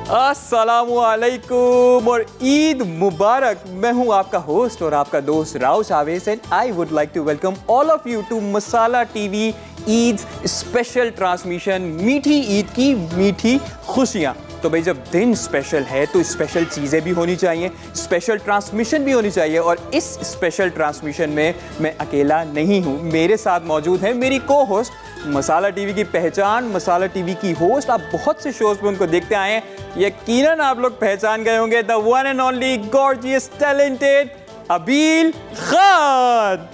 अस्सलामुअलैकुम और ईद मुबारक। मैं हूं आपका होस्ट और आपका दोस्त राव सावेस and I would like to welcome all of you to Masala TV Eid special transmission, मीठी ईद की मीठी खुशियां। तो भाई जब दिन स्पेशल है तो स्पेशल चीज़ें भी होनी चाहिए, स्पेशल ट्रांसमिशन भी होनी चाहिए। और इस स्पेशल ट्रांसमिशन में मैं अकेला नहीं हूँ, मेरे साथ मौजूद है मेरी को होस्ट, मसाला टीवी की पहचान, मसाला टीवी की होस्ट। आप बहुत से शोज पे उनको देखते आए हैं, यकीनन आप लोग पहचान गए होंगे, the one and only gorgeous talented Abeel Khan.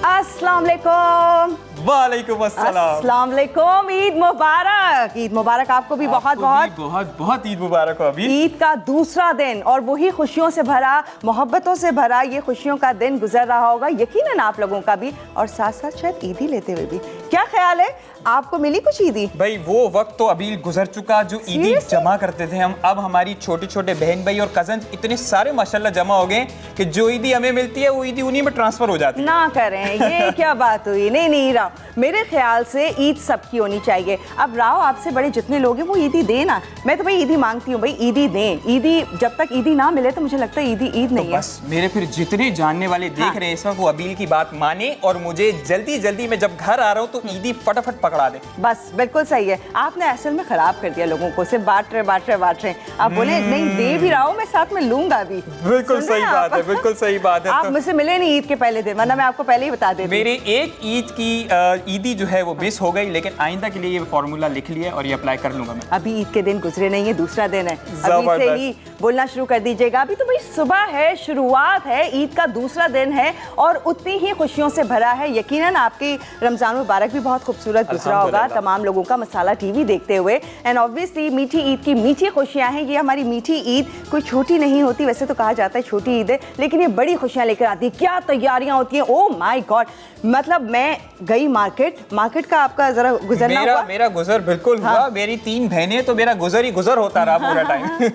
अस्सलाम वालेकुम। वालेकुम अस्सलाम। अस्सलाम वालेकुम। ईद मुबारक। ईद मुबारक आपको भी बहुत बहुत ईद मुबारक हो अभी। ईद का दूसरा दिन और वही खुशियों से भरा, मोहब्बतों से भरा ये खुशियों का दिन गुजर रहा होगा यकीनन आप लोगों का भी, और साथ साथ शायद ईद ही लेते हुए भी। क्या ख्याल है, आपको मिली कुछ ईदी? भाई वो वक्त तो अभी गुजर चुका जो ईदी जमा करते थे हम। अब हमारी छोटे छोटे बहन भाई और कजन इतने सारे माशाल्लाह जमा हो गए कि जो ईदी हमें मिलती है वो ईदी उन्हीं में ट्रांसफर हो जाती है। ना करें, ये क्या बात हुई? नहीं राव, मेरे ख्याल से ईद सबकी होनी चाहिए। अब राव आपसे बड़े जितने लोग हैं वो ईदी देना, मैं तो भाई ईदी मांगती हूँ, भाई ईदी दें। ईदी जब तक ईदी ना मिले तो मुझे लगता है ईदी ईद नहीं है। बस मेरे फिर जितने जानने वाले देख रहे हैं इस वक्त वो अबील की बात माने और मुझे जल्दी जल्दी मैं जब घर आ रहा हूँ तो ईदी फटाफट पकड़ा दे। बस बिल्कुल सही है, आपने असल में खराब कर दिया लोगों को, सिर्फ बांट रहे। आप बोले नहीं दे भी रहा हूँ, मैं साथ में लूंगा भी। बिल्कुल सही बात है, बिल्कुल सही बात है। आप मुझसे मिले नहीं ईद के पहले दिन, वरना मैं आपको पहले ही बता देती। मेरी एक ईद की ईदी जो है वो मिस हो गई, लेकिन आइंदा के लिए ये फॉर्मूला लिख लिया और ये अप्लाई कर लूंगा मैं। अभी ईद के दिन गुजरे नहीं है, दूसरा दिन है, अभी से ही बोलना शुरू कर दीजिएगा। अभी तो भाई सुबह है, शुरुआत है, ईद का दूसरा दिन है और उतनी ही खुशियों से भरा है। यकीनन आपकी रमजान मुबारक भी बहुत खूबसूरत गुजरा होगा तमाम लोगों का मसाला टीवी देखते हुए। एंड ऑब्वियसली मीठी ईद की मीठी खुशियां हैं। ये हमारी मीठी ईद कोई छोटी नहीं होती, वैसे तो कहा जाता है छोटी ईद है, लेकिन ये बड़ी खुशियां लेकर आती है। क्या तैयारियां होती हैं, ओह माय गॉड। मतलब मैं गई मार्केट का आपका जरा गुजरना हुआ? मेरा गुजर बिल्कुल हुआ। मेरी 3 बहनें तो मेरा गुजर ही गुजर होता रहा पूरा टाइम।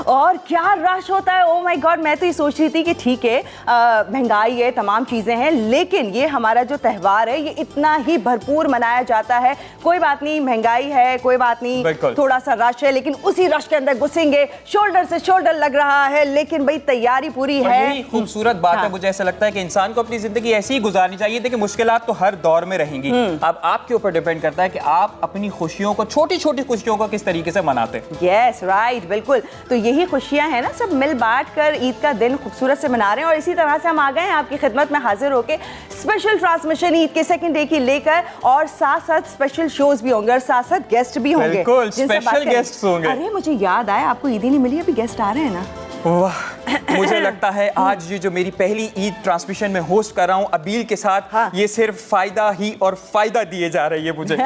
और क्या रश होता है, ओह माय गॉड। मैं तो ये सोच रही थी कि ठीक है महंगाई है, तमाम चीजें हैं, लेकिन ये हमारा जो त्यौहार है ये इतना ही भरपूर मनाया जाता है। कोई बात नहीं, महंगाई है, कोई बात नहीं, थोड़ा सा रश है, लेकिन उसी रश के अंदर घुसेंगे, शोल्डर से शोल्डर लग रहा है, लेकिन भाई तैयारी पूरी है। यही खूबसूरत बात है। मुझे ऐसा लगता है कि इंसान को अपनी जिंदगी ऐसी ही गुजारनी चाहिए। देखिए मुश्किलात तो हर दौर में रहेंगी, अब आपके ऊपर डिपेंड करता है कि आप अपनी खुशियों को, छोटी छोटी खुशियों को किस तरीके से मनाते हैं। यस राइट, बिल्कुल। तो यही खुशियां हैं ना, सब मिल बांट कर ईद का दिन खूबसूरत से मना रहे हैं। और इसी तरह से हम आ गए हैं आपकी खिदमत में हाजिर होके स्पेशल ट्रांसमिशन ईद के सेकंड डे की लेकर, और साथ साथ स्पेशल शोज भी होंगे और साथ साथ गेस्ट भी होंगे। बिल्कुल स्पेशल गेस्ट होंगे। अरे मुझे याद आया, आपको ईद ही नहीं मिली, अभी गेस्ट आ रहे हैं ना। वाह, मुझे लगता है आज ये जो मेरी पहली ईद ट्रांसमिशन में होस्ट कर रहा हूँ अबील के साथ, ये सिर्फ फायदा ही और फायदा दिए जा रही है मुझे।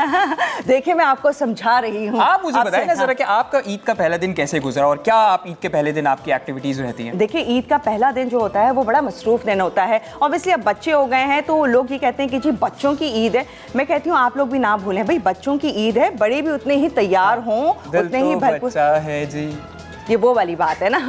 देखिए मैं आपको समझा रही हूँ। आप मुझे बताएं ना जरा कि आपका ईद का पहला दिन कैसे गुजरा और क्या आप ईद के पहले दिन आपकी एक्टिविटीज रहती हैं? देखिए ईद का पहला दिन जो होता है वो बड़ा मसरूफ दिन होता है। ऑब्वियसली अब बच्चे हो गए हैं तो लोग ये कहते हैं कि जी बच्चों की ईद है। मैं कहती हूँ आप लोग भी ना भूलें, भाई बच्चों की ईद है, बड़े भी उतने ही तैयार हों, उतने ही भरपूर है जी। ये वो वाली बात है ना।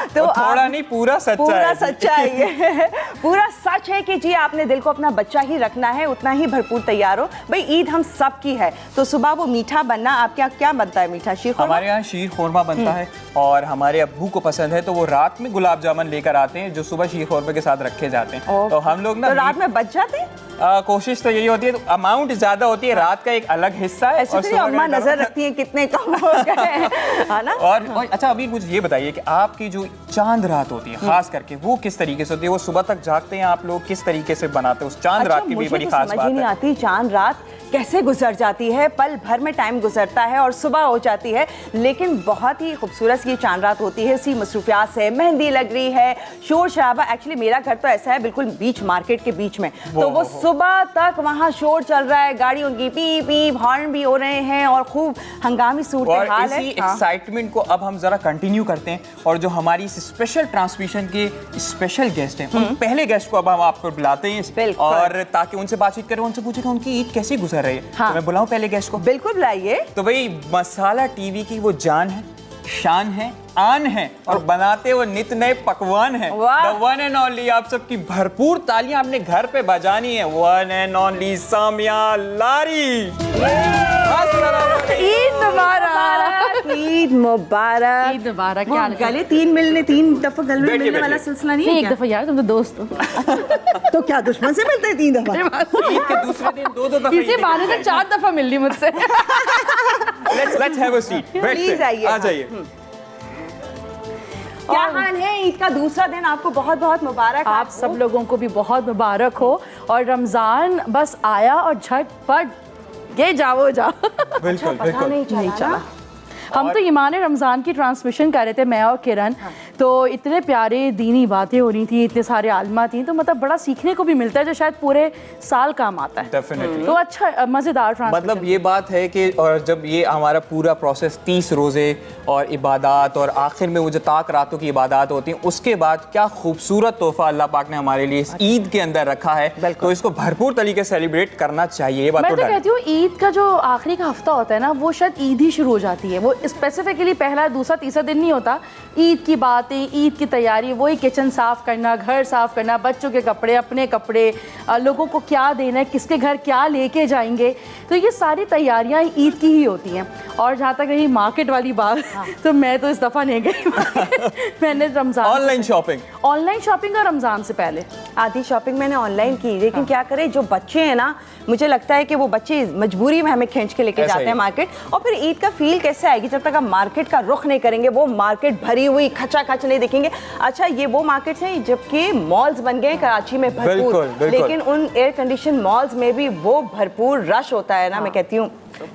तो थोड़ा नहीं, पूरा सच्चा है। पूरा सच है कि जी आपने दिल को अपना बच्चा ही रखना है, उतना ही भरपूर तैयार हो। भाई ईद हम सब की है, तो सुबह वो मीठा बनना, आपके यहाँ क्या बनता है मीठा? शीर खुरमा? हमारे यहाँ शीर खुरमा बनता है और हमारे अब्बू को पसंद है तो वो रात में गुलाब जामुन लेकर आते हैं जो सुबह शीर खुरमे के साथ रखे जाते हैं। तो हम लोग ना रात में बच जाते हैं। कोशिश तो यही होती है, तो अमाउंट ज्यादा होती है, रात का एक अलग हिस्सा है। और अम्मा नजर रखती हैं कितने कम हो गए, है ना। और अच्छा अभी मुझे ये बताइए कि आपकी जो चांद रात होती है खास करके वो किस तरीके से होती है? वो सुबह तक जागते हैं आप लोग, किस तरीके से बनाते हैं उस चांद रात की भी बड़ी खास बात है। मुझे नहीं आती चांद रात कैसे गुजर जाती है, पल भर में टाइम गुजरता है और सुबह हो जाती है, लेकिन बहुत ही खूबसूरत ये चांद रात होती है। इसी मसरूफियात से मेहंदी लग रही है, शोर शराबा। एक्चुअली मेरा घर तो ऐसा है बिल्कुल बीच मार्केट के बीच में, तो वो सुबह तक वहाँ शोर चल रहा है, गाड़ियों की पी पी हॉर्न भी हो रहे हैं और खूब हंगामी सूरत हाल है। इसी एक्साइटमेंट को अब हम जरा कंटिन्यू करते हैं और जो हमारी इस स्पेशल ट्रांसमिशन के स्पेशल गेस्ट हैं, उन पहले गेस्ट को अब हम आपको बुलाते हैं और ताकि उनसे बातचीत करें, उनसे पूछें कि उनकी ईद कैसी गुजर रही है। तो मैं बुलाऊं पहले गेस्ट को? बिल्कुल बुलाइए। तो भाई मसाला टीवी की वो जान है, शान है, आन है और बनाते वो नित नए पकवान है। द वन एंड ओनली, आप सबकी भरपूर तालियां अपने घर पे बजानी है। वन एंड ओनली सामिया लारी। ईद मुबारक, ईद मुबारक। ईद मुबारक। वो क्या हाल है? गले 3 दफा गले बैठिए, मिलने वाला बैठिए। सिलसिला नहीं नहीं, है एक क्या? दफा यार, तुम तो दोस्त हो। तो क्या दुश्मन से मिलते हैं 3 दफा? ईद के दूसरे दिन दो दफा इसी बहाने से 4 दफा मिल ली मुझसे। Let's have a seat. Please आइए, आ हाँ। जाइए। क्या हाल है? ईद का दूसरा दिन आपको बहुत बहुत मुबारक। आप सब लोगों को भी बहुत मुबारक हो, और रमज़ान बस आया और झटपट ये जाओ जा। बिल्कुल पता बिल्कुल। नहीं चला। हम तो ईमान रमज़ान की ट्रांसमिशन कर रहे थे, मैं और किरण। तो इतने प्यारे दीनी बातें हो रही थी, इतने सारे आलमा थी, तो मतलब बड़ा सीखने को भी मिलता है जो शायद पूरे साल काम आता है। डेफिनेटली। तो अच्छा, मज़ेदार ट्रांसमिशन। मतलब ये बात है कि और जब ये हमारा पूरा प्रोसेस 30 रोज़े और इबादत और आखिर में वो जो ताक रातों की इबादत होती हैं, उसके बाद क्या खूबसूरत तोहफा अल्लाह पाक ने हमारे लिए इस ईद के अंदर रखा है, तो इसको भरपूर तरीके से सेलिब्रेट करना चाहिए। ये बात मैं तो तो डन है। कहती हूँ ईद का जो आखिरी का हफ्ता होता है ना, वो शायद ईद ही शुरू हो जाती है। वो स्पेसिफिकली पहला दूसरा तीसरा दिन नहीं होता। ईद की बातें, ईद की तैयारी, वही किचन साफ करना, घर साफ करना, बच्चों के कपड़े, अपने कपड़े, लोगों को क्या देना है, किसके घर क्या लेके जाएंगे, तो ये सारी तैयारियां ईद की ही होती हैं। और जहाँ तक रही मार्केट वाली बात, तो मैं तो इस दफ़ा नहीं गई। मैंने रमज़ान ऑनलाइन शॉपिंग और रमज़ान से पहले आधी शॉपिंग मैंने ऑनलाइन की, लेकिन क्या करें, जो बच्चे हैं ना, मुझे लगता है कि वो बच्चे मजबूरी में हमें खींच के लेके ऐसा जाते ही। हैं मार्केट। और फिर ईद का फील कैसे आएगी जब तक हम मार्केट का रुख नहीं करेंगे, वो मार्केट भरी हुई खचाखच नहीं दिखेंगे। अच्छा, ये वो मार्केट्स हैं जबकि मॉल्स बन गए हैं कराची में भरपूर, बिल्कुल, बिल्कुल। लेकिन उन एयर कंडीशन मॉल्स में भी वो भरपूर रश होता है ना। मैं कहती हूँ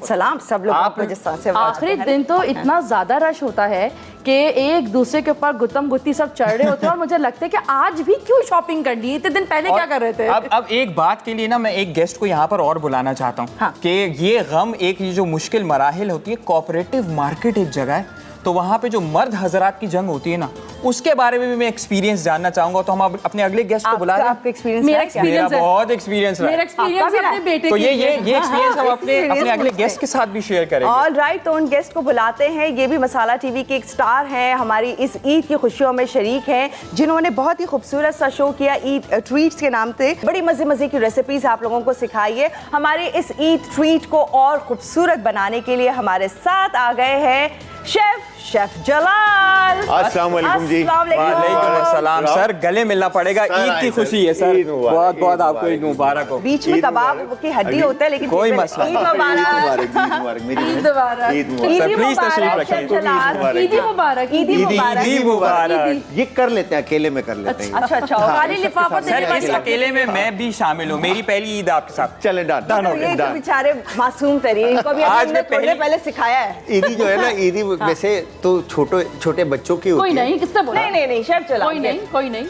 सलाम सब लोगों को जिस तरह से आखिरी दिन तो इतना ज़्यादा रश होता है कि एक दूसरे के ऊपर गुत्तम गुत्ती सब चढ़ रहे होते हैं, और मुझे लगता है कि आज भी क्यों शॉपिंग कर ली, इतने दिन पहले क्या कर रहे थे। अब एक बात के लिए ना मैं एक गेस्ट को यहाँ पर और बुलाना चाहता हूँ। हाँ। कि ये गम, एक ये जो मुश्किल मराहिल होती है, कोऑपरेटिव मार्केट एक जगह है, तो वहाँ पे जो मर्द हजरात की जंग होती है ना, उसके बारे में भी मैं एक्सपीरियंस जानना चाहूंगा। तो हम अपने अगले गेस्ट को बुला रहे हैं। आपका एक्सपीरियंस मेरा है क्या? मेरा experience है। बहुत एक्सपीरियंस रहा मेरा है। एक्सपीरियंस आपका भी अपने बेटे तो के ये लिए। एक्सपीरियंस हम अपने experience अगले मुझसे। गेस्ट के साथ भी शेयर करेंगे। ऑल राइट, तो उन गेस्ट को बुलाते हैं। ये भी मसाला टीवी के एक स्टार हैं, हमारी इस ईद की खुशियों में शरीक हैं, जिन्होंने बहुत ही खूबसूरत सा शो किया ईद ट्रीट्स के नाम से। बड़ी मजे मजे की रेसिपीज आप लोगों को सिखाई है। हमारे इस ईद ट्रीट को और खूबसूरत बनाने के लिए हमारे साथ आ गए हैं शेफ जलाल। अस्सलाम वालेकुम जी। वालेकुम अस्सलाम सर, गले मिलना पड़ेगा। सर, ईद की आए खुशी है सर। सर, ईद मुबारक, बहुत बहुत ईद आपको ईद मुबारक। मुबारक हो। बीच में ईद कबाब मुबारक। की हड्डी होता है, लेकिन कोई फिर भी मसला ईद नहीं। मुबारक। ईद मुबारक मेरी ईद मुबारक। ईद ईद मुबारक सर, प्लीज तशरीफ मुबारक रखिए। शेफ जलाल। मुबारक। ईदी मुबारक। ईदी मुबारक। ईद मुबारक। ये कर लेते हैं, अकेले में कर लेते हैं। अच्छा अच्छा, खाली लिफाफा सर, देने इस वाली। अकेले में मैं भी शामिल हूँ। मेरी पहली ईद आपके साथ। चले डन Done हो तो गया, ये तो done। बेचारे मासूम तरीन, इनको भी आज हमने मैं थोड़े पहली- पहले सिखाया है। ईदी जो है ना, ईदी वैसे तो छोटे छोटे बच्चों की कोई होती है। नहीं, किसने बोला? नहीं शेफ जलाल, कोई नहीं, कोई नहीं।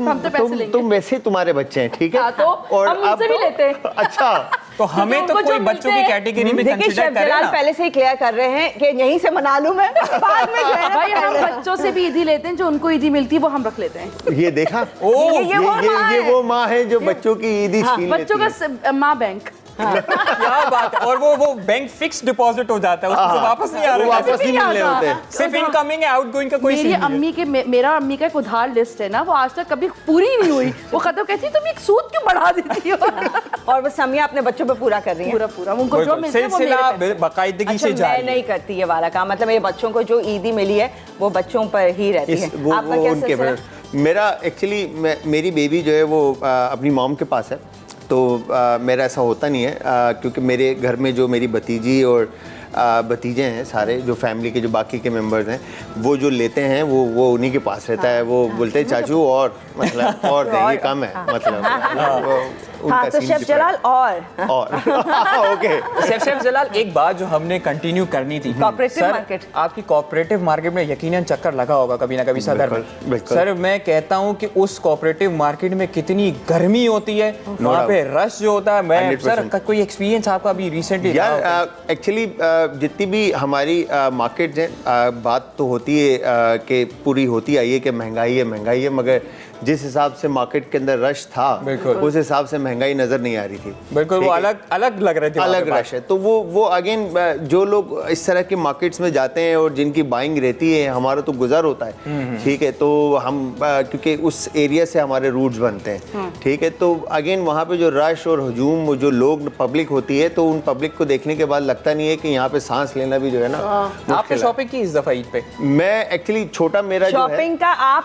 हम तो पैसे लेंगे। तुम वैसे तुम्हारे बच्चे हैं, ठीक है। हाँ, तो हम अब उनसे भी लेते हैं। अच्छा, तो हमें तो उनको जो कोई बच्चों की मिलते हैं- कैटेगरी में देखिए कंसीडर शेफ करें जलाल ना। पहले से ही क्लियर कर रहे हैं कि यहीं से मना लूं मैं, बाद में जो है ना भाई हम पकड़ लें। बच्चों से भी ईदी लेते हैं, जो उनको ईदी मिलती है वो हम रख लेते हैं। ये देखा, ओ, ये वो माँ ये है। वो माँ है जो बच्चों की ईदी छीन बच्चों लेती है। का माँ बैंक। क्या बात है। और वो बैंक फिक्स डिपॉजिट हो जाता है, उसको वापस नहीं आ वो रहा। वापस नहीं मिलने आता। होते। सिर्फ इनकमिंग है, आउटगोइंग का कोई मेरी सीन नहीं है। अम्मी के मेरा अम्मी का एक उधार लिस्ट है ना, वो आज तक कभी पूरी नहीं हुई। वो खत्म कहती तुम एक सूद क्यों बढ़ा देती हो। और वो समिया अपने बच्चों पे पूरा कर रही है। पूरा पूरा उनको जो बिल्कुल, मिलता है वो मेरे सिलसिला पैसे। बाकायदगी अच्छा, से जारी मैं है। नहीं करती ये वाला काम, मतलब मेरे बच्चों को जो ईदी मिली है वो बच्चों पर ही रहती है। वो आपका क्या उनके सिलसिला? मेरा एक्चुअली मेरी बेबी जो है वो अपनी मॉम के पास है, तो मेरा ऐसा होता नहीं है, क्योंकि मेरे घर में जो मेरी भतीजी और भतीजे हैं, सारे जो फैमिली के जो बाकी के मेंबर्स हैं, वो जो लेते हैं वो उन्हीं के पास रहता है। वो बोलते हैं चाचू और मतलब और दें, ये कम है मतलब वो उनका हाँ, तो सीन शेफ जलाल और ओके। शेफ जलाल, एक बात जो हमने कंटिन्यू करनी थी Cooperative सर, market। आपकी कोऑपरेटिव मार्केट में यकीनन चक्कर लगा होगा कभी ना कभी सदर में। बिल्कुल, बिल्कुल। सर, मैं कहता हूं कि उस कोऑपरेटिव मार्केट में कितनी गर्मी होती है, वहाँ पे रश जो होता है। मैं 100%। सर, कोई एक्सपीरियंस आपका अभी रिसेंटली यार एक्चुअली जितनी भी हमारी मार्केट्स हैं, बात तो होती है कि पूरी होती आई है कि महंगाई है, मगर जिस हिसाब से मार्केट के अंदर रश था, बिल्कुल। उस हिसाब से महंगाई महंगाई नज़र नहीं आ रही थी। बिल्कुल, वो अलग अलग लग रहे थे, अलग रश है। तो वो अगेन जो लोग इस तरह के मार्केट्स में जाते हैं और जिनकी बाइंग रहती है, हमारा तो गुजर होता है, ठीक है, तो हम क्योंकि उस एरिया से हमारे रूट्स बनते हैं, ठीक है, तो अगेन वहाँ पे जो रश और हजूम, जो लोग पब्लिक होती है, तो उन पब्लिक को देखने के बाद लगता नहीं है कि यहाँ पे सांस लेना भी जो है ना। आपने शॉपिंग की इस दफा ईद पे? मैं एक्चुअली छोटा मेरा जो है शॉपिंग का आप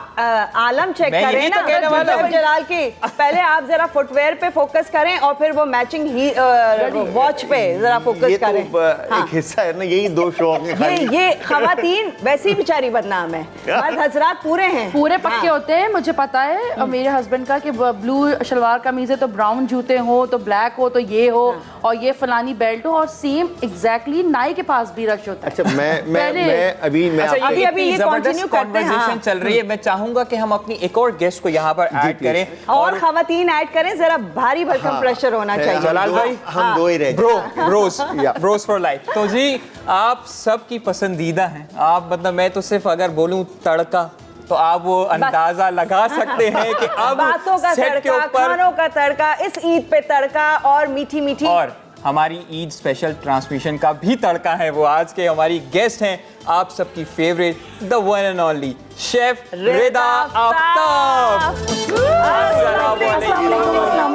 आलम चेक मैं करें यही ना, तो कहने वाला हूं। जलाल की पहले आप जरा फुटवेयर पे फोकस करें और फिर वो मैचिंग वॉच पे जरा फोकस ये करें। तो एक हिस्सा है ना, यही दो शौक है खाली। ये खवातीन वैसे ही बेचारी बदनाम है, मर्द हजरात पूरे हैं, पूरे पक्के होते हैं। मुझे पता है और मेरे हस्बैंड का कि ब्लू शलवार कमीज है तो ब्राउन जूते हो, तो ब्लैक हो, तो ये हो, और ये फलानी बेल्ट हो, और सेम एग्जैक्टली नाई के पास भी रश होता है। अच्छा, मैं अभी अच्छा, अभी ये ये जबरदस्त continue करते हैं, कॉन्वर्सेशन हाँ। चल रही है। मैं चाहूंगा कि हम अपनी एक और गेस्ट को यहाँ पर ऐड please। करें और खवातीन ऐड करें, जरा भारी भरकम प्रेशर होना चाहिए। जलाल भाई, हम दो ही रह ब्रोस फॉर लाइफ। तो जी, आप सबकी पसंदीदा हैं। आप मतलब मैं तो सिर्फ अगर बोलूं तड़का, तो आप वो अंदाजा लगा सकते हैं कि अब बातों का सेट के तड़का, ऊपर, खानों का तड़का, इस ईद पे तड़का और मीठी मीठी, और हमारी ईद स्पेशल ट्रांसमिशन का भी तड़का है। वो आज के हमारी गेस्ट हैं, आप सबकी favourite, the one and only chef Rida Aftab.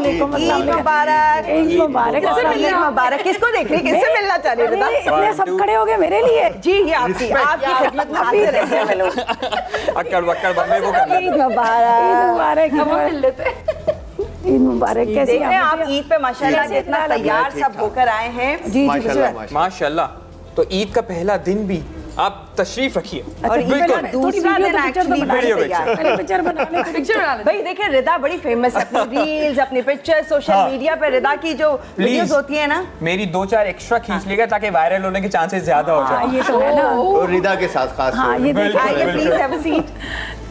Eid मुबारक। ईद मुबारक। ईद मुबारक। किसको देख रही, किससे मिलना चाह रही रिदा? इतने सब खड़े हो गए मेरे लिए। जी, ये आपकी खिदमत में हाजिर है। अक्कड़ बक्कड़ बम्बे वो कर ईद मुबारक। ईद मुबारक। हम मिल लेते हैं। ईद मुबारक। कैसे देख रहे हैं आप ईद पे माशाल्लाह जी, जितना जी, तैयार ठीक सब ठाक। होकर आए हैं। जी जी माशाल्लाह बिल्कुल। माशाल्लाह। तो ईद का पहला दिन भी आप तशरीफ रखिए। और ईद बिल्कुल। का दूसरा दिन एक्चुअली बड़ी तैयार। पहले पिक्चर बना ले। पिक्चर बना लेते भाई देखिए, रिदा बड़ी फेमस है, अपनी रील्स, अपनी पिक्चर, सोशल मीडिया पे रिदा की जो वीडियोस होती है ना, मेरी 2-4 एक्स्ट्रा खींच लीजिएगा ताकि वायरल होने के चांसेस ज्यादा हो हाँ, जाए। ये तो है ना। और रिदा के साथ खास हाँ, तौर ये पे। देखिए। आइए प्लीज हैव अ सीट।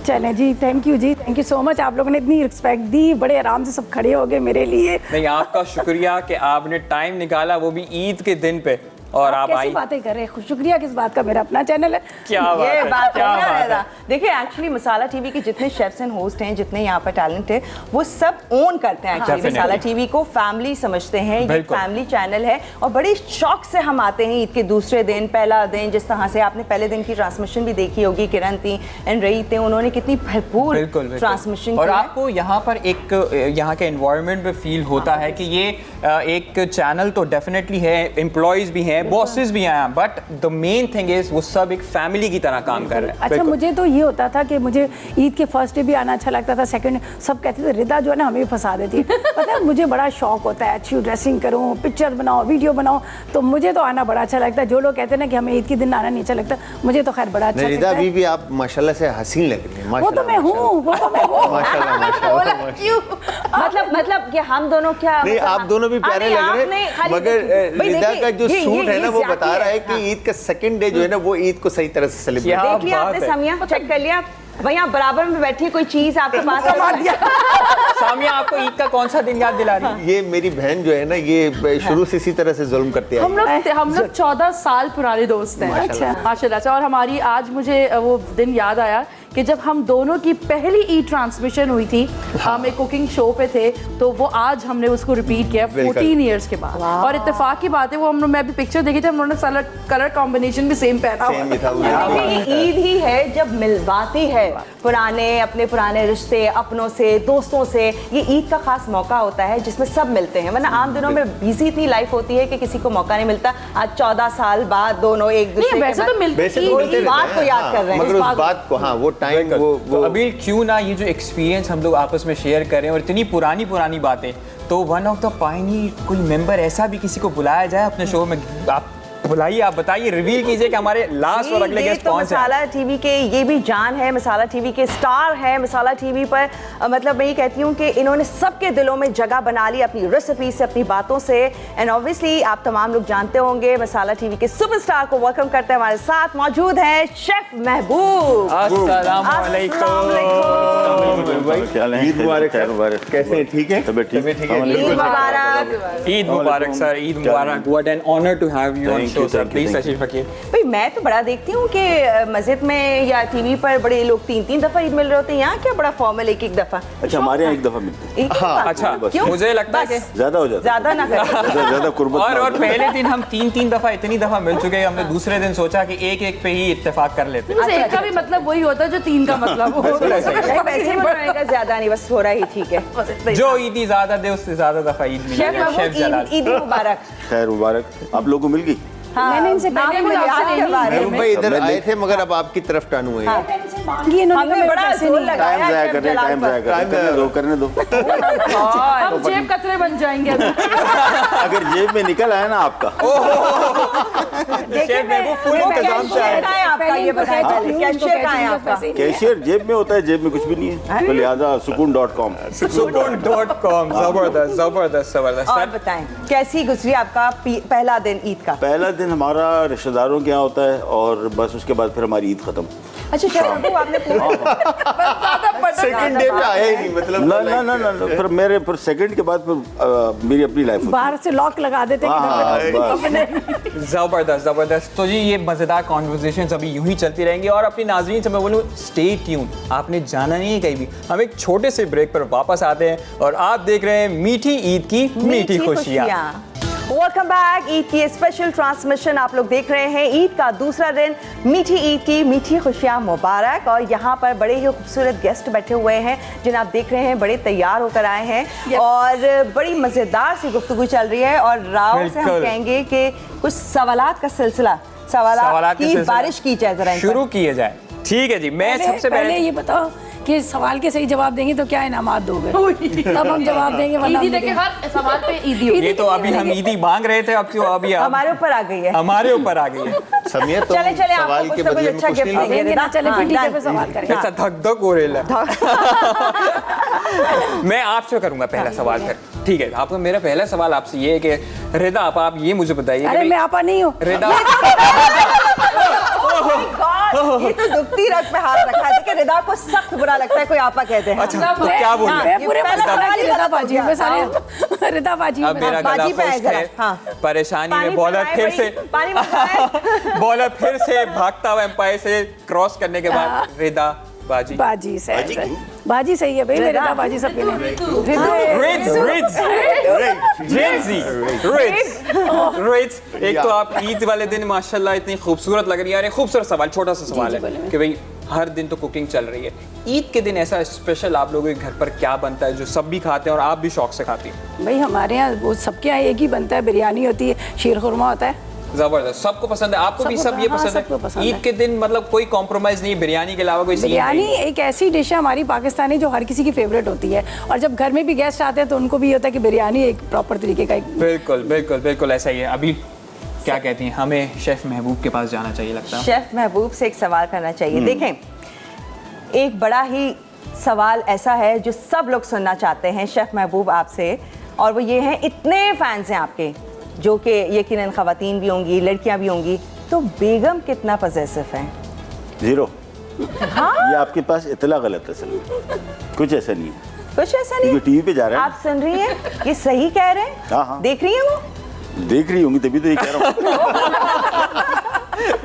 चलें जी, थैंक यू जी, थैंक यू सो मच। आप लोगों ने इतनी रिस्पेक्ट दी, बड़े आराम से सब खड़े हो गए मेरे लिए। नहीं, आपका शुक्रिया कि आपने टाइम निकाला, वो भी ईद के दिन पे, और आप कैसी आई। बातें कर रहे हैं, शुक्रिया किस बात का, मेरा अपना चैनल है। क्या बात ये है, बात क्या है ना बात रिदा। है। देखिए एक्चुअली मसाला टीवी के जितने शेफ्स एंड होस्ट हैं, जितने यहाँ पर टैलेंट है, वो सब ओन करते हैं एक्चुअली Definitely। मसाला टीवी को, फैमिली समझते हैं, ये बिल्कुल। फैमिली चैनल है। और बड़ी शौक से हम आते हैं ईद के दूसरे दिन, पहला दिन, जिस तरह से आपने पहले दिन की ट्रांसमिशन भी देखी होगी, किरण थी एंड रही थे, उन्होंने कितनी भरपूर बिल्कुल ट्रांसमिशन और की है। आपको यहाँ पर एक यहाँ के एनवायरनमेंट में फील होता है कि ये एक चैनल तो डेफिनेटली है, एम्प्लॉयज भी हैं, बॉसेस भी हैं, but the main thing is वो सब एक फैमिली की तरह काम कर रहे हैं। अच्छा, बिल्कुल। मुझे तो ये होता था कि मुझे ईद के फर्स्ट डे भी आना अच्छा लगता था, सेकंड सब कहते थे रिदा जो है ना हमें भी फंसा देती है। पता है, मुझे बड़ा शौक होता है अच्छी ड्रेसिंग करूँ, पिक्चर बनाओ, वीडियो बनाओ, तो मुझे तो आना बड़ा अच्छा लगता है। जो लोग कहते हैं ना कि हमें ईद के दिन आना नहीं अच्छा लगता, मुझे तो खैर बड़ा अच्छा नहीं, रिदा लगता अभी है। भी आप माशाल्लाह से हसीन लग रही हैं। वो तो मैं हूँ, वो तो मैं हूँ। माशाल्लाह माशाल्लाह। क्यों? मतलब कि हम दोनों क्या, नहीं, मतलब आप दोनों भी प्यारे लग रहे आपने हैं, खाली मगर भाई रिदा देखिए, का जो ये- सूट है ना, वो ज्यादती बता रहा है हाँ। कि ईद का सेकंड डे जो है ना, वो ईद को सही तरह से सेलिब्रेट। क्या देख लिया बात आपने है। सामिया, चेक कर लिया वहीं आप बराबर में बैठी है, कोई चीज आपके पास है? सामिया, आपको ईद का कौन सा दिन याद दिला रही है? ये मेरी बहन जो है ना, ये शुरू से इसी तरह से जुल्म करती हम है। लोग 14 साल पुराने दोस्त हैं। माशाल्लाह। अच्छा, माशाल्लाह से। और हमारी आज मुझे वो दिन याद आया कि जब हम दोनों की पहली ईद ट्रांसमिशन हुई थी, हम एक कुकिंग शो पे थे, तो वो आज हमने उसको रिपीट किया 14 इयर्स के बाद। और इत्तेफाक की बात है, वो हम मैं भी पिक्चर देखी थी, हम लोगों ने कलर कॉम्बिनेशन भी सेम पहना हुआ सेम भी था वो। देखिए, ईद ही है जब मिलवाती है अपने पुराने रिश्ते, अपनों से, दोस्तों से। ये ईद का खास मौका होता है जिसमें सब मिलते हैं, वरना आम दिनों में बिजी इतनी लाइफ होती है कि किसी को मौका नहीं मिलता। आज 14 साल बाद दोनों एक दूसरे नहीं, वैसे के तो मिलती वैसे ईद- तो मिलते इस बात रहते को हैं, याद हाँ, कर रहे हैं, मगर इस उस बात बात को, हाँ, वो टाइम तो वो अभी क्यों ना ये जो एक्सपीरियंस हम लोग आपस में शेयर करें और इतनी पुरानी बातें, तो वन ऑफ द पायनियर कोई मेंबर ऐसा भी किसी को बुलाया जाए अपने शो में। आप बुलाइए, आप बताइए, रिवील कीजिए कि हमारे लास्ट और अगले ये गेस्ट तो कौन से हैं। मसाला टीवी के ये भी जान है, मसाला टीवी के स्टार है। मसाला टीवी पर मतलब मैं ये कहती हूँ कि इन्होंने सबके दिलों में जगह बना ली अपनी रेसिपी से, अपनी बातों से। एंड ऑब्वियसली आप तमाम लोग जानते होंगे, मसाला टीवी के सुपरस्टार को वेलकम करते हैं। हमारे साथ मौजूद हैं शेफ महबूब। अस्सलाम वालेकुम। ईद मुबारक सर। कैसे हैं, ठीक है? तबीयत ठीक? ईद मुबारक। ईद मुबारक सर, ईद मुबारक। What an honour to have you on show sir, please तशरीफ रखिए। भाई मैं तो बड़ा देखती हूँ कि मस्जिद में या टीवी पर बड़े लोग 3-3 दफा ईद मिल रहे होते हैं, यहाँ क्या बड़ा फॉर्मल एक दफा? अच्छा, हमारे यहाँ एक दफा मिलते हैं। एक ही दफा? अच्छा, क्यों? मुझे लगता है कि ज्यादा हो जाता ज्यादा ना करें। ज्यादा कुर्बत ना हो और जाए। पहले दिन हम 3-3 दफा इतनी दफा मिल चुके हैं, हमने दूसरे दिन सोचा कि एक पे ही इत्तेफाक कर लेते हैं। बस एक का भी मतलब वही होता है जो 3 का मतलब हो। नहीं, वैसे ही बनाने का ज्यादा नहीं, बस थोड़ा ही ठीक है। जो ईदी ज्यादा दे उससे ज्यादा दफा ईद मिली शेफ है। शेफ महबूब, जलाल, ईद मुबारक। खैर मुबारक। आप लोगों को मिल गई? मैंने इनसे पहले आपको मिला याद के बारे महबूब में भाई इधर मैं आए थे मगर अब आपकी तरफ टर्न हुए हैं। मांगी इन्होंने, हमें मेरे बड़ा पैसे जोर नहीं लगा। टाइम जाया कर रहे हैं, टाइम जाया कर रहे हैं। करने दो। हम जेब कतरे बन जाएंगे अभी। अगर जेब में निकल आया ना आपका, शेफ महबूब फुल इंतजाम से आए। कहाँ है आपका, ये बताएं पहले, कैशियर कहाँ है आपका? कैशियर जेब में होता है, जेब में कुछ भी नहीं है, तो लिहाजा सुकून.com। सुकून.com, जबरदस्त जबरदस्त जबरदस्त। और सर, बताएं कैसी गुजरी आपका पहला दिन ईद का? पहला दिन हमारा रिश्तेदारों के यहाँ होता है और बस उसके बाद फिर हमारी ईद खत्म। अच्छा शेफ महबूब, आपने सेकंड डे पे आया ही नहीं मतलब। ना ना ना ना ना, फिर मेरे फिर सेकंड के बाद फिर मेरी अपनी लाइफ होती है। बाहर से लॉक लगा देते हाँ, हाँ, कि जबरदस्त जबरदस्त। तो जी ये मजेदार कॉन्वर्सेशंस अभी यूं ही चलती रहेंगी और अपनी नाज़रीन से मैं बोलूँ स्टे ट्यून, आपने जाना नहीं है कहीं भी। हम एक छोटे से ब्रेक पर वापस आते हैं और आप देख रहे हैं मीठी ईद की मीठी खुशियाँ। Welcome back. ईद की स्पेशल ट्रांसमिशन आप लोग देख रहे हैं। ईद का दूसरा दिन, मीठी ईद की मीठी खुशियाँ मुबारक। और यहाँ पर बड़े ही खूबसूरत गेस्ट बैठे हुए हैं जिन्हें आप देख रहे हैं, बड़े तैयार होकर आए हैं और बड़ी मज़ेदार सी गुफ्तगू चल रही है। और राव से हम बिल्कुल। कहेंगे कि कुछ सवालात का सिलसिला, सवालात की बारिश की जाए जरा इन पर। शुरू किए जाए। ठीक है जी, मैं सबसे पहले ये बताओ कि सवाल के सही जवाब देंगे तो क्या इनामात दोगे? तब हम जवाब देंगे, वरना ईदी हम देके देंगे। हर सवाल पे ईदी होगी। ये तो अभी हम ईदी मांग रहे थे, अब क्यों अभी हमारे ऊपर आ गई है। हमारे ऊपर आ गई है। समिया तो चले चले आपको सवाल कुछ के ना कुछ बदले में अच्छा कुछ गिफ्ट नहीं देंगे। देंगे ना, चले फिर ठीक है, डन। फिर सवाल करेंगे। ऐसा धक धक हो रहा है। मैं आपसे करूंगा पहला सवाल फिर। ठीक है, आपको मेरा पहला सवाल आपसे ये है कि रिदा आप ये मुझे बताइए कि अरे भाई मैं आपा नहीं हूँ। रिदा God, ये तो दुखती रग पे हाथ रखा है। देखिए रिदा को सख्त बुरा लगता है कोई आपा कहते हैं। अच्छा तो क्या बोल रहे हैं? मैं पूरे पहला मसाला सवाल की ही रिदा गलत हो बाजी हूँ, गया। मैं सारे रिदा बाजी हूँ अब मैं। मेरा गला बाजी पे आए खुश्क जरा, है, हाँ। परेशानी पानी में बॉलर पिलाएं फिर बड़ी, से पानी पिलाएं। बॉलर फिर से भागता हुआ एम्पायर से क्रॉस करने के बाद रिदा बाजी बाजी से बाजी सही है भाई, मैं रिदा बाजी सब रिड्स। एक तो आप ईद वाले दिन माशाल्लाह इतनी खूबसूरत लग रही है। खूबसूरत सवाल, छोटा सा सवाल है कि भाई हर दिन तो कुकिंग चल रही है, ईद के दिन ऐसा स्पेशल आप लोगों के घर पर क्या बनता है जो सब भी खाते हैं और आप भी शौक से खाती हैं? भाई हमारे यहाँ वो सबके यहाँ एक ही बनता है, बिरयानी होती है, शीर खुरमा होता है। जबरदस्त, सबको पसंद है, आपको भी सब ये हाँ, पसंद सबको पसंद है? ईद है। के दिन मतलब कोई कॉम्प्रोमाइज नहीं, बिरयानी के अलावा कोई सीन बिरयानी नहीं? एक ऐसी डिश है हमारी पाकिस्तानी जो हर किसी की फेवरेट होती है, और जब घर में भी गेस्ट आते हैं तो उनको भी ये होता है कि बिरयानी एक प्रॉपर तरीके का एक। बिल्कुल बिल्कुल बिल्कुल ऐसा ही है। अभी क्या कहती हैं, हमें शेफ महबूब के पास जाना चाहिए लगता है। शेफ महबूब से एक सवाल करना चाहिए। देखें, एक बड़ा ही सवाल ऐसा है जो सब लोग सुनना चाहते हैं शेफ महबूब आपसे, और वो ये है, इतने फैंस हैं आपके जो कि यकीनन ख़वातीन भी होंगी, लड़कियां भी होंगी, तो बेगम कितना पॉसेसिव है? 0। ये आपके पास इतला गलत है सर, कुछ ऐसा नहीं है। कुछ ऐसा नहीं क्योंकि टीवी पे जा रहा है आप सुन रही हैं, ये सही कह रहे हैं? हाँ, हाँ। देख रही हैं वो? देख रही होंगी तभी तो ये कह रहा हूँ।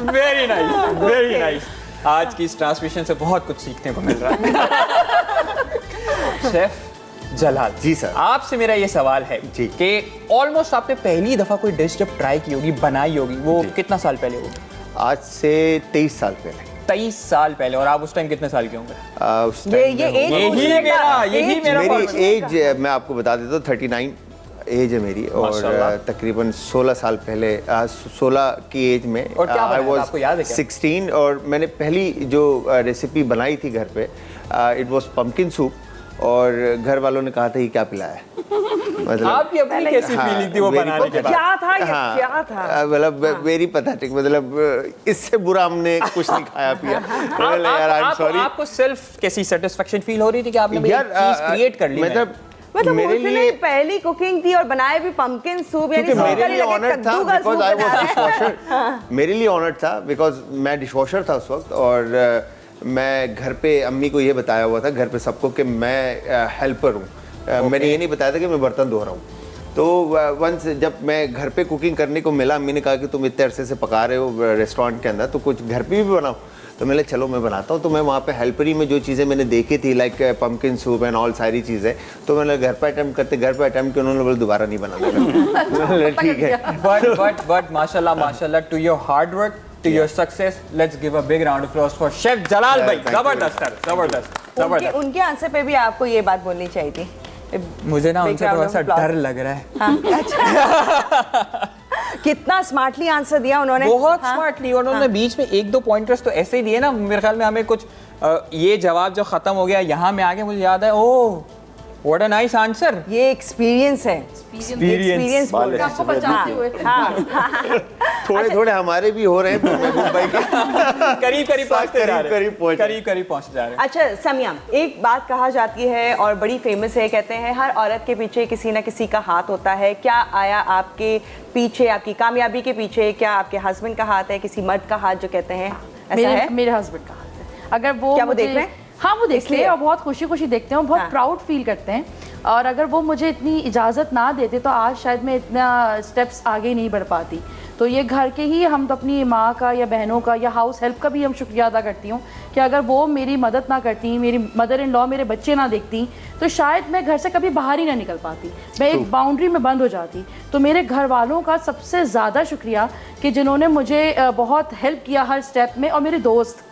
Very nice very nice. आज की इस ट्रांसमिशन से बहुत कुछ सीखने को मिल रहा है। शेफ जलाल जी सर। आपसे मेरा ये सवाल है जी। कि ऑलमोस्ट आपने पहली दफा कोई डिश जब ट्राई की होगी, बनाई होगी, वो कितना साल पहले होगी? आज से 23 साल पहले। 23 साल पहले। और आप उस टाइम कितने साल के होंगे? उस ये time मैं एज यही पूछने मेरा का- यही एज- मेरा मेरी point। एज मैं आपको बता देता हूँ, 39 एज है मेरी। और माशाल्लाह। तकरीबन 16 साल पहले 16 की एज में और क्या बनाया था? आपको याद है क्या? 16। और मैंने पहली जो रेसिपी बनाई थी घर पे, इट वाज पम्पकिन सूप, और घर वालों ने कहा था ये क्या पिलाया है। मतलब आपकी अपनी कैसी हाँ, फीलिंग थी वो very बनाने के बाद? क्या था ये? हाँ, क्या था? मतलब वेरी पैथेटिक, मतलब इससे बुरा हमने कुछ नहीं खाया पिया। मतलब यार आई एम सॉरी आपको सेल्फ कैसी सेटिस्फेक्शन फील हो रही थी कि आपने भाई यार, एक चीज क्रिएट कर ली? मतलब मेरे उसने लिए पहली कुकिंग थी और बनाए भी पम्पकिन सूप, यानी क्योंकि मेरे सिंपल ही लिए लगे, ऑनर था कद्दू का बिकॉज सूप आई बना वाज रहे हैं। डिशवॉशर। मेरे लिए ऑनर था बिकॉज मैं डिशवॉशर था उस वक्त, और मैं घर पे अम्मी को ये बताया हुआ था घर पे सबको कि मैं हेल्पर हूँ। मैंने ये नहीं बताया था कि मैं बर्तन धो रहा हूँ। तो वंस जब मैं घर पे कुकिंग करने को मिला, अम्मी ने कहा कि तुम इतने अरसे से पका रहे हो रेस्टोरेंट के अंदर, तो कुछ घर पे भी बनाओ। तो मैंने चलो मैं बनाता हूँ। तो मैं वहाँ पे हेल्परी में जो चीज़ें मैंने देखी थी, like pumpkin soup and all सारी चीज़ें, तो मैंने घर पे अटेम्प्ट किया, उन्होंने बोला दोबारा नहीं बनाना। ठीक है। but माशाल्लाह to your hard work, to your success, let's give a big round of applause for Chef Jalal भाई। जबरदस्त सर, जबरदस्त। उनके आंसर पे भी आपको ये बात बोलनी चाहिए थी। मुझे ना Big उनसे round थोड़ा of सा applause। डर लग रहा है। हाँ, अच्छा। कितना स्मार्टली आंसर दिया उन्होंने। बहुत हाँ? स्मार्टली। उन्होंने बीच में एक दो पॉइंटर्स तो ऐसे ही दिए ना, मेरे ख्याल में हमें कुछ ये जवाब जो खत्म हो गया यहाँ में आगे मुझे याद है, oh what a nice answer. ये एक्सपीरियंस है। एक्सपीरियंस बोल रहे हैं। आपको बचाते हुए। थोड़े थोड़े हमारे भी हो रहे हैं महबूब भाई के। करीब पहुंचते जा रहे हैं। करीब पहुंचते जा रहे हैं। अच्छा समिया, एक बात कहा जाती है और बड़ी फेमस है, कहते हैं हर औरत के पीछे किसी ना किसी का हाथ होता है। क्या आया आपके पीछे, आपकी कामयाबी के पीछे क्या आपके हस्बैंड का हाथ है, किसी मर्द का हाथ, जो कहते हैं ऐसा है? मेरे हस्बैंड का हाथ है। अगर वो क्या वो मुझे- देख रहे हैं? हाँ, वो देखते इसलिए? हैं और बहुत खुशी खुशी देखते हैं, बहुत हाँ। प्राउड फील करते हैं। और अगर वो मुझे इतनी इजाज़त ना देते तो आज शायद मैं इतना स्टेप्स आगे नहीं बढ़ पाती। तो ये घर के ही हम तो अपनी माँ का या बहनों का या हाउस हेल्प का भी हम शुक्रिया अदा करती हूँ कि अगर वो मेरी मदद ना करती, मेरी मदर इन लॉ मेरे बच्चे ना देखती, तो शायद मैं घर से कभी बाहर ही ना निकल पाती, मैं एक बाउंड्री में बंद हो जाती। तो मेरे घर वालों का सबसे ज़्यादा शुक्रिया कि जिन्होंने मुझे बहुत हेल्प किया हर स्टेप में, और मेरे दोस्त।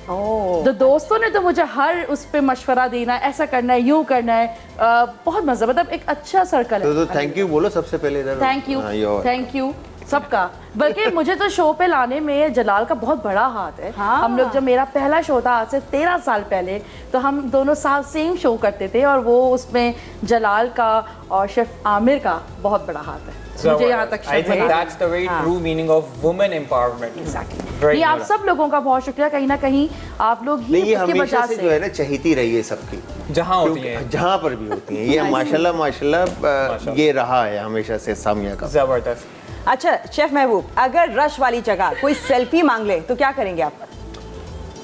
तो दोस्तों ने तो मुझे हर उस पे मशवरा देना, ऐसा करना है, यूँ करना है, बहुत मज़ा, मतलब एक अच्छा सर्कल है। तो थैंक यू बोलो सबसे पहले इधर। थैंक यू सबका। बल्कि मुझे तो शो पे लाने में जलाल का बहुत बड़ा हाथ है। हाँ। हम लोग जब मेरा पहला शो था आज से 13 साल पहले, तो हम दोनों साथ सेम शो करते थे और वो उसमें जलाल का और शेफ आमिर का बहुत बड़ा हाथ है। मुझे यहाँ तक I think that's the very true meaning of women empowerment. Very ये आप good. सब लोगों का बहुत शुक्रिया। कहीं ना कहीं आप लोग ही नहीं, ये की हमेशा वजह से जो है ना चहीती रही है सबकी, जहाँ होती है जहाँ पर भी होती है ये माशाल्लाह ये रहा है हमेशा से सामिया का। जबरदस्त। अच्छा शेफ महबूब, अगर रश वाली जगह कोई सेल्फी मांग ले तो क्या करेंगे आप?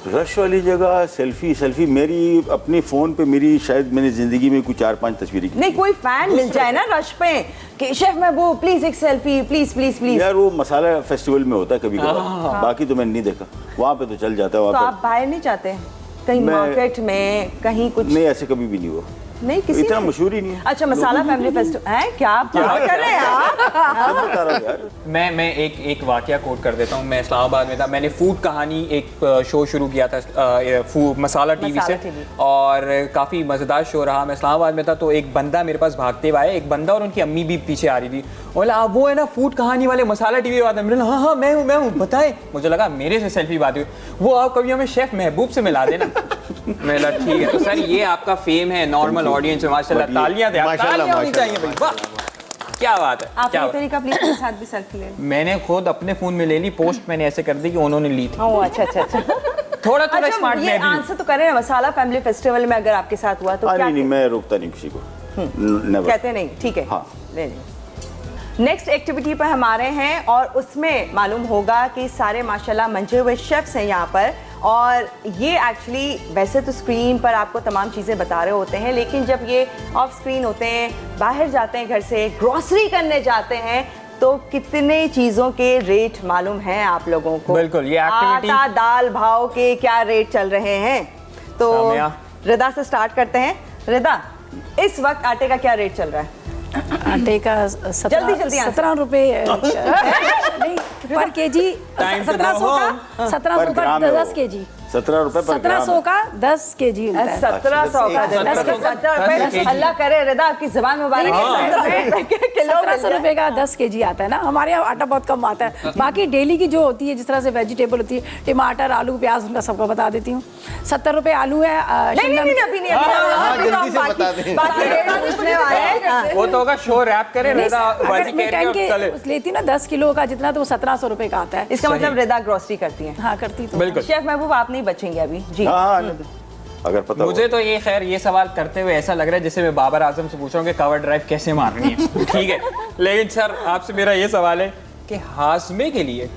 रश वाली जगह सेल्फी मेरी अपने फ़ोन पे, मेरी शायद मैंने ज़िंदगी में कुछ 4-5 तस्वीरें की। नहीं, कोई फैन मिल जाए ना रश पे कि शेफ महबूब प्लीज एक सेल्फी, प्लीज प्लीज प्लीज। यार वो मसाला फेस्टिवल में होता है कभी कभार, बाकी तो मैंने नहीं देखा। वहाँ पे तो चल जाता है। तो वहाँ आप बाहर नहीं जाते कहीं मैं- मार्केट में, कहीं कुछ? पे नहीं, ऐसे कभी भी नहीं हुआ। नहीं, किसी इतना ने? मशहूर ही नहीं है। अच्छा, मसाला फैमिली फेस्टिवल है क्या? आप बात कर रहे हैं आप? मैं बता रहा हूँ यार। मैं एक वाकया कोट कर देता हूँ। मैं इस्लामाबाद में था, मैंने फूड कहानी एक शो शुरू किया था मसाला टीवी से, TV। और काफ़ी मज़ेदार शो रहा। मैं इस्लामाबाद में था तो एक बंदा मेरे पास भागते हुए आया, एक बंदा और उनकी अम्मी भी पीछे आ रही थी। बोला आप वो है ना फूड कहानी वाले मसाला टीवी वाले? मैंने हाँ हाँ मैं हूँ बताएं। मुझे लगा मेरे से सेल्फी बात हुई, वो आप कभी हमें शेफ महबूब से मिला देना। मैं ठीक है। तो सर ये आपका फेम है नॉर्मल ऑडियंस में, माशाल्लाह तालियां दे, तालियां होनी चाहिए भाई। वाह क्या बात है, आप क्या ये बात है। तरीका प्लीज मेरे साथ भी सेल्फी ले। मैंने खुद अपने फोन में ले ली, पोस्ट मैंने ऐसे कर दी कि उन्होंने ली थी। ओह अच्छा अच्छा अच्छा। थोड़ा अच्छा, स्मार्ट ये मैं भी हूँ। आंसर तो करें ना, मसाला फैमिली फेस्टिवल में अगर आपके साथ हुआ तो क्या नहीं, मैं रोकता नहीं किसी को। Never। कहते नहीं? ठीक है, हाँ। ले लें। नेक्स्ट एक्टिविटी पर हम आ रहे हैं और उसमें मालूम होगा कि सारे माशाल्लाह मंजे हुए शेफ्स हैं यहाँ पर, और ये एक्चुअली वैसे तो स्क्रीन पर आपको तमाम चीज़ें बता रहे होते हैं, लेकिन जब ये ऑफ स्क्रीन होते हैं, बाहर जाते हैं घर से, ग्रॉसरी करने जाते हैं, तो कितने चीज़ों के रेट मालूम हैं आप लोगों को? बिल्कुल, ये एक्टिविटी आटा दाल भाव के क्या रेट चल रहे हैं? तो सामिया। रिदा से स्टार्ट करते हैं। रिदा, इस वक्त आटे का क्या रेट चल रहा है? आटे का जल्दी जल्दी आंसर। 17 रुपए नहीं पर केजी, Time to 1700 go का 1700 पर का ग्राम है 10 वो। केजी, 17 रुपए पर ग्राम 1700 का 10 केजी होता है। 1700 का 1700 रुपए। अल्लाह करे रिदा आपकी जुबान मुबारक है, 17 रुपए किलो 1700 रुपए का 10 केजी आता है ना। हमारे यहाँ आटा बहुत कम आता है। बाकी डेली की जो होती है, जिस तरह से वेजिटेबल होती है, टमाटर आलू प्याज, उनका सबका बता देती हूँ। 70 रुपए आलू है। नहीं नहीं नहीं, अभी नहीं, अभी जल्दी से बता दें। बाकी रेट पूछने वाले हैं। वो तो होगा शो रैप करे रेदा अगर बाजी मैं कह रही है और चले। लेती ना 10 किलो का जितना, तो वो 1700 रुपए का आता है। इसका मतलब रिदा ग्रोसरी करती हैं। हाँ करती तो। बिल्कुल। शेफ महबूब आप नहीं बचेंगे अभी जी। हाँ, आने दो। अगर पता मुझे तो ये खैर ये सवाल करते हुए ऐसा लग रहा है जैसे मैं बाबर आजम से पूछ रहा हूँ कि कवर ड्राइव कैसे मारनी है। ठीक है, लेकिन सर आपसे मेरा ये सवाल है कि हाजमे के लिए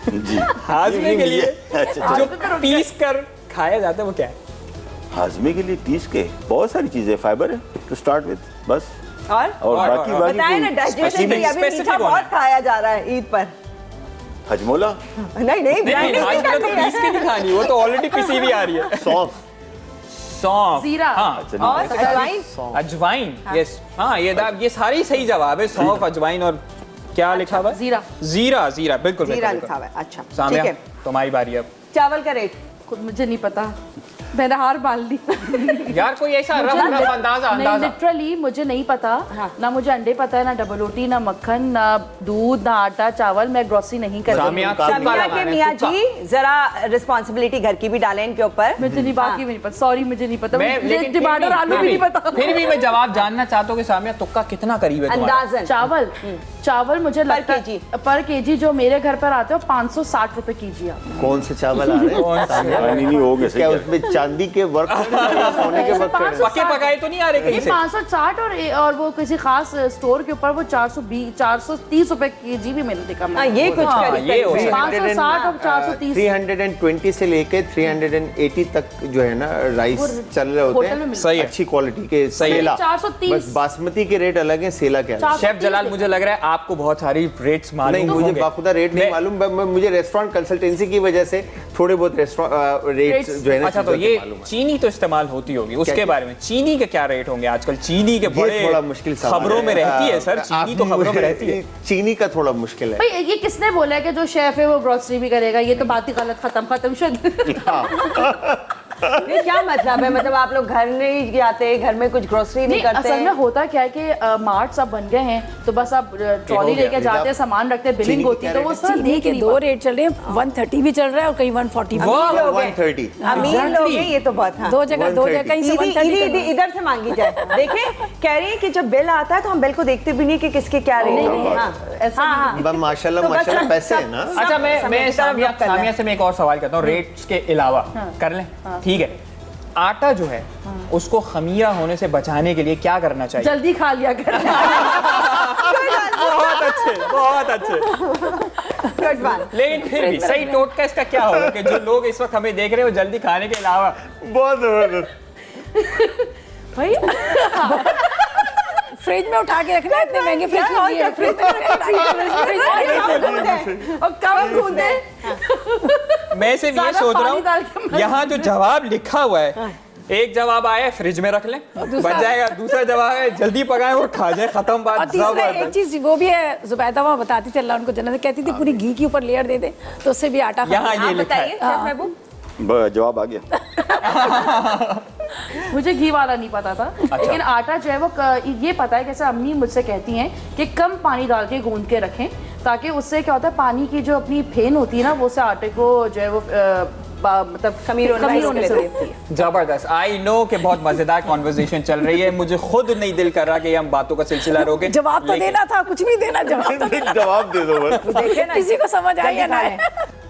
जी हाजमे के लिए अच्छा, जो पीस कर खाया जाता है वो क्या है? हाजमे के लिए पीस के बहुत सारी चीज़ें, फाइबर है टू स्टार्ट विद, बस और बाकी बताए ना, डाइजेशन के लिए अभी मीठा बहुत खाया जा रहा है ईद पर। हजमोला नहीं नहीं आज तो पीस के नहीं खानी, वो तो ऑलरेडी पिसी भी आ रही है। सौंफ, सौंफ, जीरा। हाँ, और अजवाइन। अजवाइन, यस, हाँ, ये सारी सही जवाब है। सौंफ, अजवाइन और क्या लिखा हुआ है? जीरा। जीरा, जीरा, बिल्कुल जीरा बिल्कुल। लिखा हुआ है। अच्छा सामिया, ठीक है। तुम्हारी बारी अब। चावल का रेट खुद मुझे नहीं पता, मैंने हार मान ली। यार कोई ऐसा रफ अंदाजा अंदाजा। लिटरली मुझे नहीं पता। ना मुझे अंडे पता है, ना डबल रोटी, ना मक्खन, ना दूध, ना आटा, चावल। मैं ग्रोसरी नहीं करती। सामिया के मियाँ जी जरा रिस्पॉन्सिबिलिटी घर की भी डालें इनके ऊपर। मुझे नहीं, बाकी नहीं पता, सॉरी मुझे नहीं पता। लेकिन टमाटर आलू भी नहीं पता। फिर भी मैं जवाब जानना चाहता हूँ कि सामिया तुक्का कितना करीब है तुम्हारा? अंदाजन चावल, चावल मुझे लगता है पर केजी जो मेरे घर पर आते हो 560 रुपए कीजिए आप। कौन से चावल आ रहे हैं? नहीं हो गए क्या उसमें चांदी के वर्क सोने के वर्क? पके पकाए तो नहीं आ रहे कहीं से? 560 और वो किसी खास स्टोर के ऊपर वो 430 रुपए केजी भी मैंने देखा। ये कुछ ये हो सकता है। 560 और 430 320 से लेके 380 तक जो है ना राइस चल रहे होते होटल में हैं, मिलता सही है। अच्छी क्वालिटी के सही है। सेला। 430 बस बासमती के रेट अलग है, सेला के अलग है। शेफ जलाल, मुझे लग रहा है आपको बहुत सारी रेट्स मालूम नहीं, मुझे होंगे। बाखुदा रेट नहीं मालूम। मुझे रेस्टोरेंट कंसल्टेंसी की वजह से थोड़े बहुत रेट्स जो है ना अच्छा, तो चीज़ों के ये मालूम है। चीनी तो इस्तेमाल होती होगी, उसके बारे में चीनी के क्या रेट होंगे आजकल? चीनी के बड़े थोड़ा मुश्किल सवाल खबरों में रहती है सर, चीनी तो खबरों में रहती है। चीनी का थोड़ा मुश्किल है। भाई ये किसने बोला है कि जो शेफ है वो ग्रोसरी भी करेगा? ये तो बात ही गलत, खत्म शुद्ध। ये क्या मतलब है? मतलब आप लोग घर नहीं जाते, घर में कुछ ग्रोसरी नहीं करते? असल में होता क्या है कि मार्ट सब बन गए हैं, तो बस आप ट्रॉली लेके जाते हैं, सामान रखते हैं, बिलिंग होती है, तो वो सब चीनी देख के नहीं 2 पाते। रेट चल रहे हैं, 130 भी चल रहा है और कहीं 140 भी। वाह, 130 अमीर लोग हैं ये तो बहुत। हाँ, दो जगह कहीं से 130 इधर से मांगी जाए। देखें, कह रही है कि जब बिल आता है तो हम बिल को देखते भी नहीं कि किसके क्या रेट है। हाँ, माशाल्लाह माशाल्लाह पैसे है ना। अच्छा, मैं सामिया से मैं एक और सवाल करता हूँ रेट्स के अलावा। कर लें? ठीक है। आटा जो है उसको खमीरा होने से बचाने के लिए क्या करना चाहिए? जल्दी खा लिया कर। बहुत अच्छे, बहुत अच्छे। Good one. लेकिन फिर भी सही टोटका इसका क्या होगा कि जो लोग इस वक्त हमें देख रहे हो जल्दी खाने के अलावा? बहुत जबरदस्त। भाई फ्रिज में उठा के रखना है, इतने महंगे फ्रिज में नहीं है। फ्रिज में और कम कूदे। मैं सिर्फ ये ज़्यादा सोच रहा पानी डाल के हूँ मत- यहाँ जो जवाब लिखा हुआ है, एक जवाब आया है फ्रिज में रख लें, बन जाएगा। दूसरा जवाब है जल्दी पकाएं और खा जाए, खत्म और बात। तीसरा एक चीज वो भी है, जुबैदा वहाँ बताती थी, अल्लाह उनको जन्नत, कहती थी पूरी घी के ऊपर लेयर दे दे तो उससे भी आटा खा यहाँ लें। ये लिखा है। बताइए शेफ महबूब। जवाब आ गया। मुझे घी वाला नहीं पता था। लेकिन आटा जो है वो ये पता है, कैसे अम्मी मुझसे कहती हैं कि कम पानी डाल के गूंद के रखें, ताकि उससे क्या होता है पानी की जो अपनी फेन होती है ना वो से आटे को जो है वो मतलब खमीर होने से से रोकती है। जबरदस्त। आई नो कि बहुत मजेदार कॉन्वर्सेशन चल रही है, मुझे खुद नहीं दिल कर रहा कि हम बातों का सिलसिला रोके। जवाब तो देना था, कुछ भी देना, जवाब तो देना। जवाब दे दो बस। देखिए ना, किसी को समझ आई या ना आए।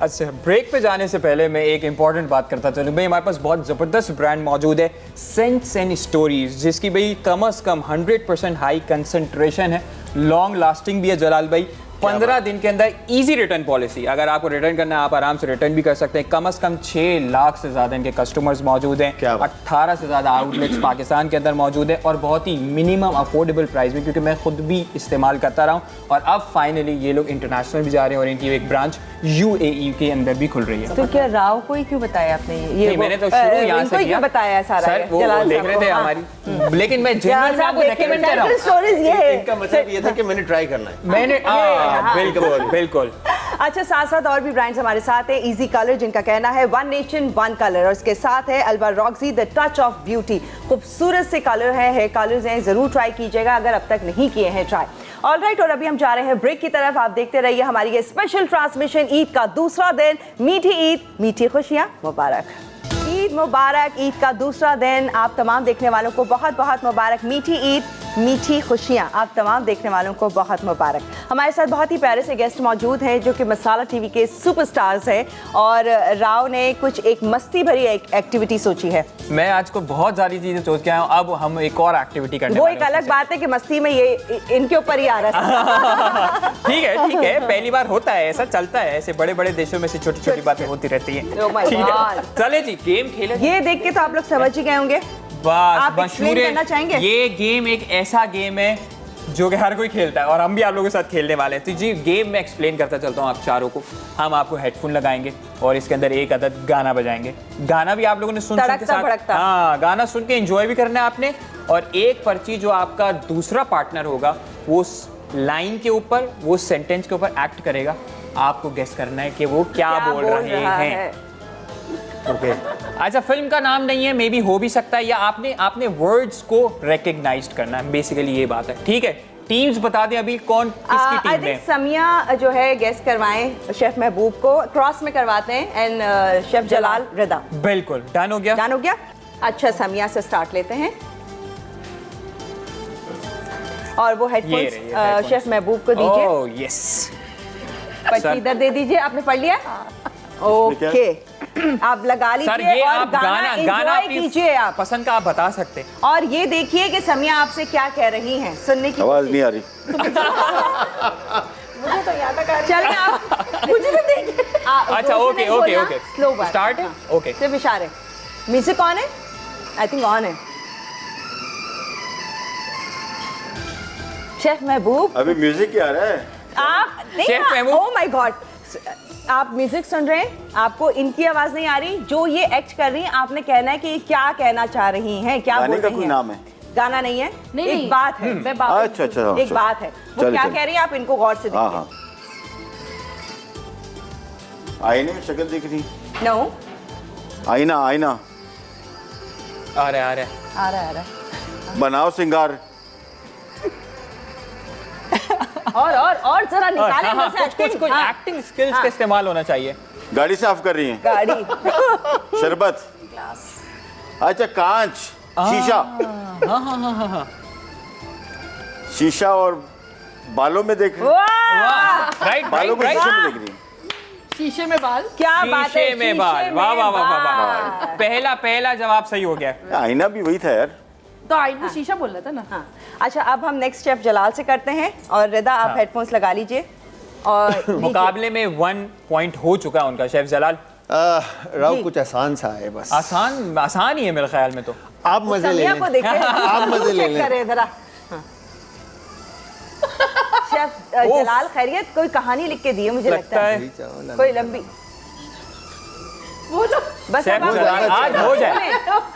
अच्छा, ब्रेक पे जाने से पहले मैं एक इंपॉर्टेंट बात करता चलूँ भाई। हमारे पास बहुत ज़बरदस्त ब्रांड मौजूद है, सेंट्स एंड स्टोरीज, जिसकी भाई कम से कम 100% हाई कंसंट्रेशन है, लॉन्ग लास्टिंग भी है जलाल भाई। 15 दिन के अंदर इजी रिटर्न पॉलिसी, अगर आपको रिटर्न करना है आप आराम से रिटर्न भी कर सकते हैं। कम से कम 6 लाख से ज़्यादा इनके कस्टमर्स मौजूद हैं, 18 से ज़्यादा आउटलेट्स पाकिस्तान के अंदर मौजूद है और बहुत ही मिनिमम अफोर्डेबल प्राइस में, क्योंकि मैं खुद भी इस्तेमाल करता रहा हूँ। और अब फाइनली ये लोग इंटरनेशनल भी जा रहे हैं और इनकी एक ब्रांच UAE के अंदर भी खुल रही है। तो क्या राव को ही क्यों बताया आपने? ये मैंने तो शुरू यहाँ से किया, बताया सारा सर वो देख रहे थे हमारी, लेकिन मैं जेन्युइन में आपको रेकमेंड कर रहा हूँ। स्टोरीज ये है। इनका मतलब ये था कि मैंने ट्राई करना है। मैंने बिल्कुल बिल्कुल। अच्छा, साथ साथ और भी ब्रांड्स हमारे साथ है। इजी कलर, जिनका कहना है वन नेशन वन कलर, और इसके साथ है alba Roxy the touch of beauty. खूबसूरत से कलर है, हेयर कलर्स हैं, जरूर ट्राई कीजिएगा अगर अब तक नहीं किए हैं ट्राई। ऑलराइट, और अभी हम जा रहे हैं ब्रेक की तरफ। आप देखते रहिए हमारी ये स्पेशल ट्रांसमिशन। ईद का दूसरा दिन, मीठी ईद, मीठी खुशियां, मुबारक। ईद मुबारक। ईद का दूसरा दिन आप तमाम देखने वालों को बहुत बहुत मुबारक। मीठी ईद, मीठी खुशियाँ आप तमाम देखने वालों को बहुत मुबारक। हमारे साथ बहुत ही प्यारे से गेस्ट मौजूद हैं जो कि मसाला टीवी के सुपरस्टार्स हैं, और राव ने कुछ एक मस्ती भरी एक्टिविटी सोची है। मैं आज को बहुत सारी चीजें सोच के आया हूँ, अब हम एक और एक्टिविटी करने वो वाले एक हैं अलग उसमें बात है कि मस्ती में ये इनके ऊपर ही आ रहा है। ठीक है, पहली बार होता है, ऐसा चलता है, ऐसे बड़े बड़े देशों में से छोटी छोटी बातें होती रहती हैं। Oh my ठीक है, God। चले जी गेम खेले। ये देख के तो आप लोग समझ ही गए होंगे। आप बस एक्सप्लेन करना चाहेंगे? ये गेम एक ऐसा गेम है जो कि हर कोई खेलता है और हम भी आप लोगों के साथ खेलने वाले हैं। तो जी गेम में एक्सप्लेन करता चलता हूँ आप चारों को। हम आपको हेडफोन लगाएंगे और इसके अंदर एक अदद गाना बजाएंगे। गाना भी आप लोगों ने सुन के तड़कता साथ, भड़कता। हाँ गाना सुन के एंजॉय भी करना है आपने। और एक पर्ची जो आपका दूसरा पार्टनर होगा वो लाइन के ऊपर, वो सेंटेंस के ऊपर एक्ट करेगा। आपको गेस करना है कि वो क्या बोल रहे हैं। ओके अच्छा, फिल्म का नाम नहीं है, मे बी हो भी सकता है, या आपने वर्ड्स को रिकग्नाइज करना है। बेसिकली ये बात है, ठीक है। टीम्स बता दें अभी कौन किसकी टीम में। समिया जो है गेस करवाएं शेफ महबूब को, क्रॉस में करवाते हैं, एंड शेफ जलाल रिदा। बिल्कुल डन हो गया। डन हो गया। अच्छा समिया से स्टार्ट लेते हैं और वो हेडफोन्स शेफ महबूब को दीजिए। ओह यस, पर्ची इधर दे दीजिए। आपने पढ़ लिया? ओके आप लगा सर लीजिए ये और आप गाना एंजॉय कीजिए आप। पसंद का आप बता सकते हैं। और ये देखिए कि समिया आपसे क्या कह रही हैं, सुनने की आवाज नहीं आ रही। मुझे तो यहाँ तक आ रही चलें आप मुझे तो देखिए। अच्छा ओके ओके ओके स्लो बात स्टार्ट है। ओके सिर्फ इशारे। म्यूजिक ऑन है? आई थिंक ऑन है। शेफ महबूब अभी म्यूजिक क्या आ रहा है? आप chef Mehboob. Oh my God, आप म्यूजिक सुन रहे हैं, आपको इनकी आवाज नहीं आ रही, जो ये एक्ट कर रही हैं आपने कहना है कि ये क्या कहना चाह रही हैं, क्या बोल गाने का रही कोई हैं। नाम है? गाना नहीं है, नहीं, एक नहीं। बात है। मैं बात अच्छा अच्छा एक अच्छा। बात है, वो चलो, क्या चलो। कह रही है आप इनको गौर से हाँ देखिए। हाँ, आईने में शक्ल दिख रही। नो आईना आईना आ रहा है आ रहा है, आ रहा है। बनाओ सिंगार। और जरा निकालें हाँ, इधर से कुछ acting। हाँ, एक्टिंग स्किल्स हाँ। का इस्तेमाल होना चाहिए। गाड़ी साफ कर रही हैं। गाड़ी शरबत। अच्छा कांच, शीशा। हाँ। शीशा और बालों में देख रही। वाह राइट बालों राइट में राइट। शीशे में देख रही हैं। शीशे में बाल। क्या बात है, शीशे में बाल। शीशे वाह में वाह वाह वाह बाल। वाह। पहला जवाब सही हो गया। आईना भी वही था यार। तो आईना शीशा बोल रहा था ना। हाँ अच्छा, अब हम नेक्स्ट शेफ जलाल से करते हैं और रिदा आप हेडफोन्स लगा लीजिए और मुकाबले में 1 पॉइंट हो चुका है उनका। शेफ जलाल राव कुछ आसान सा है बस। आसान ही है मेरे ख्याल में। तो आप मजे ले समिया लें। को देखें, आप मजे ले चेक लें। करें जरा। हाँ। शेफ जलाल खैरियत, कोई कहानी लिख के दी है मुझे लगता है, कोई लंबी। बोलो। बस शेफ अब आप जलाल, बोलें। आज हो जाए।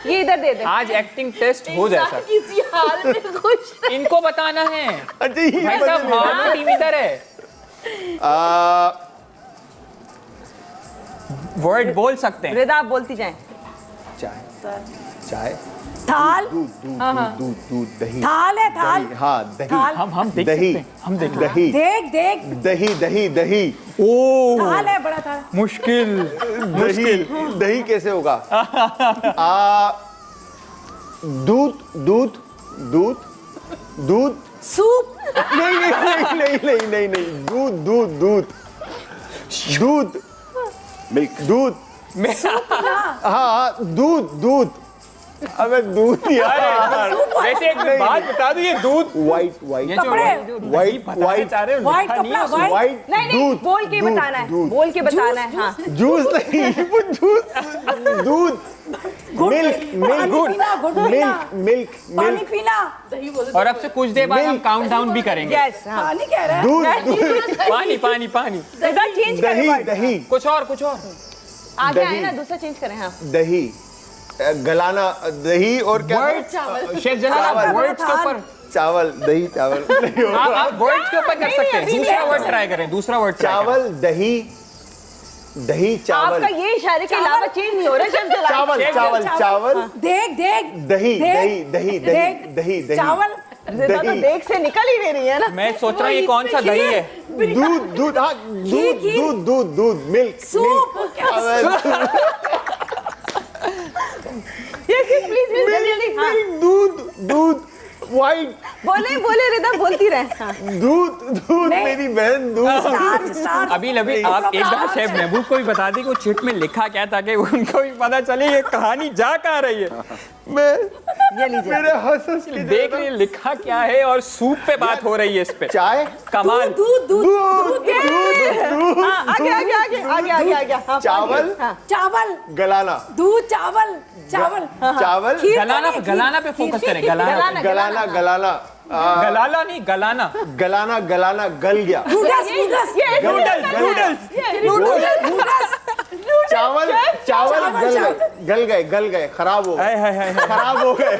ये इधर दे दे। आज एक्टिंग टेस्ट हो जाए सर। किसी हाल में कुछ इनको बताना है अच्छा ये भाई साहब। हाँ टीम इधर है। वर्ड बोल सकते हैं। रिदा आप बोलती जाएं। चाय थाल, दूध दही। थाल है थाल। दही, हाँ दही। थाल। हम देख दही सकते हैं। हम देख दही देख देख दही ओ थाल है, बड़ा थाल। मुश्किल। दही कैसे होगा? दूध सूप। नहीं दूध मिल्क। हाँ दूध अबे दूध यार। वैसे एक बात बता दूं, ये दूध वाइट ये जो कपड़े। वाइट चाह रहे हो वाइट लिखा नहीं है कपड़ा, उसमें। वाइट। नहीं दूध बोल के दूध, बताना है, दूध। बोल के बताना है। हाँ जूस नहीं वो दूध मिल्क पानी पीना। और अब से कुछ देर बाद हम Milk. काउंटडाउन भी करेंगे। यस हाँ पानी कह रहा है। दूध पानी पानी पानी। रिदा चेंज करें दही word। दही कुछ और आगे आए दही। ना, दूसरा चेंज करें। हाँ दही गलाना दही और क्या शेफ जलाल वर्ड्स के ऊपर चावल दही चावल आप वर्ड्स के ऊपर कर सकते हैं। नहीं, दूसरा नहीं, वर्ड ट्राई करें। दूसरा वर्ड चावल दही चावल आपका ये इशारे के अलावा चेंज नहीं हो रहा शेफ जलाल। चावल शेफ चावल चावल देख देख दही चावल। रिदा तो देख से निकल ही नहीं रही है ना। मैं सोच रहा हूँ ये कौन सा दही है। दूध milk soup. Yes yes please जल्दी। हाँ दूध वाइट बोले रिदा बोलती रहे। हाँ दूध मेरी बहन दूध स्टार्ट। अभी आप एक दफा शेफ महबूब को भी बता दी कि वो चिट में लिखा क्या, ताकि उनको भी पता चले ये कहानी जा कहाँ रही है। मैं ये लीजिए। मेरे हंस के देख रही लिखा क्या है और सूप पे बात हो रही है इस पे। चाय, कमाल। दूध दूध दूध हाँ, आगे आगे आगे आगे आगे आगे हाँ, चावल, हाँ। चावल गलाना, दूध चावल चावल चावल, खीर गलाना खाने, गलाना पे फोकस करें। गलाना गलाना, गलाना, गलाला नहीं गलाना। गलाना, गलाना, गल गया। नूडल्स नूडल्स नूडल्स चावल, चावल गल गए, खराब हो हाय गए, हाय हाय। खराब हो गए,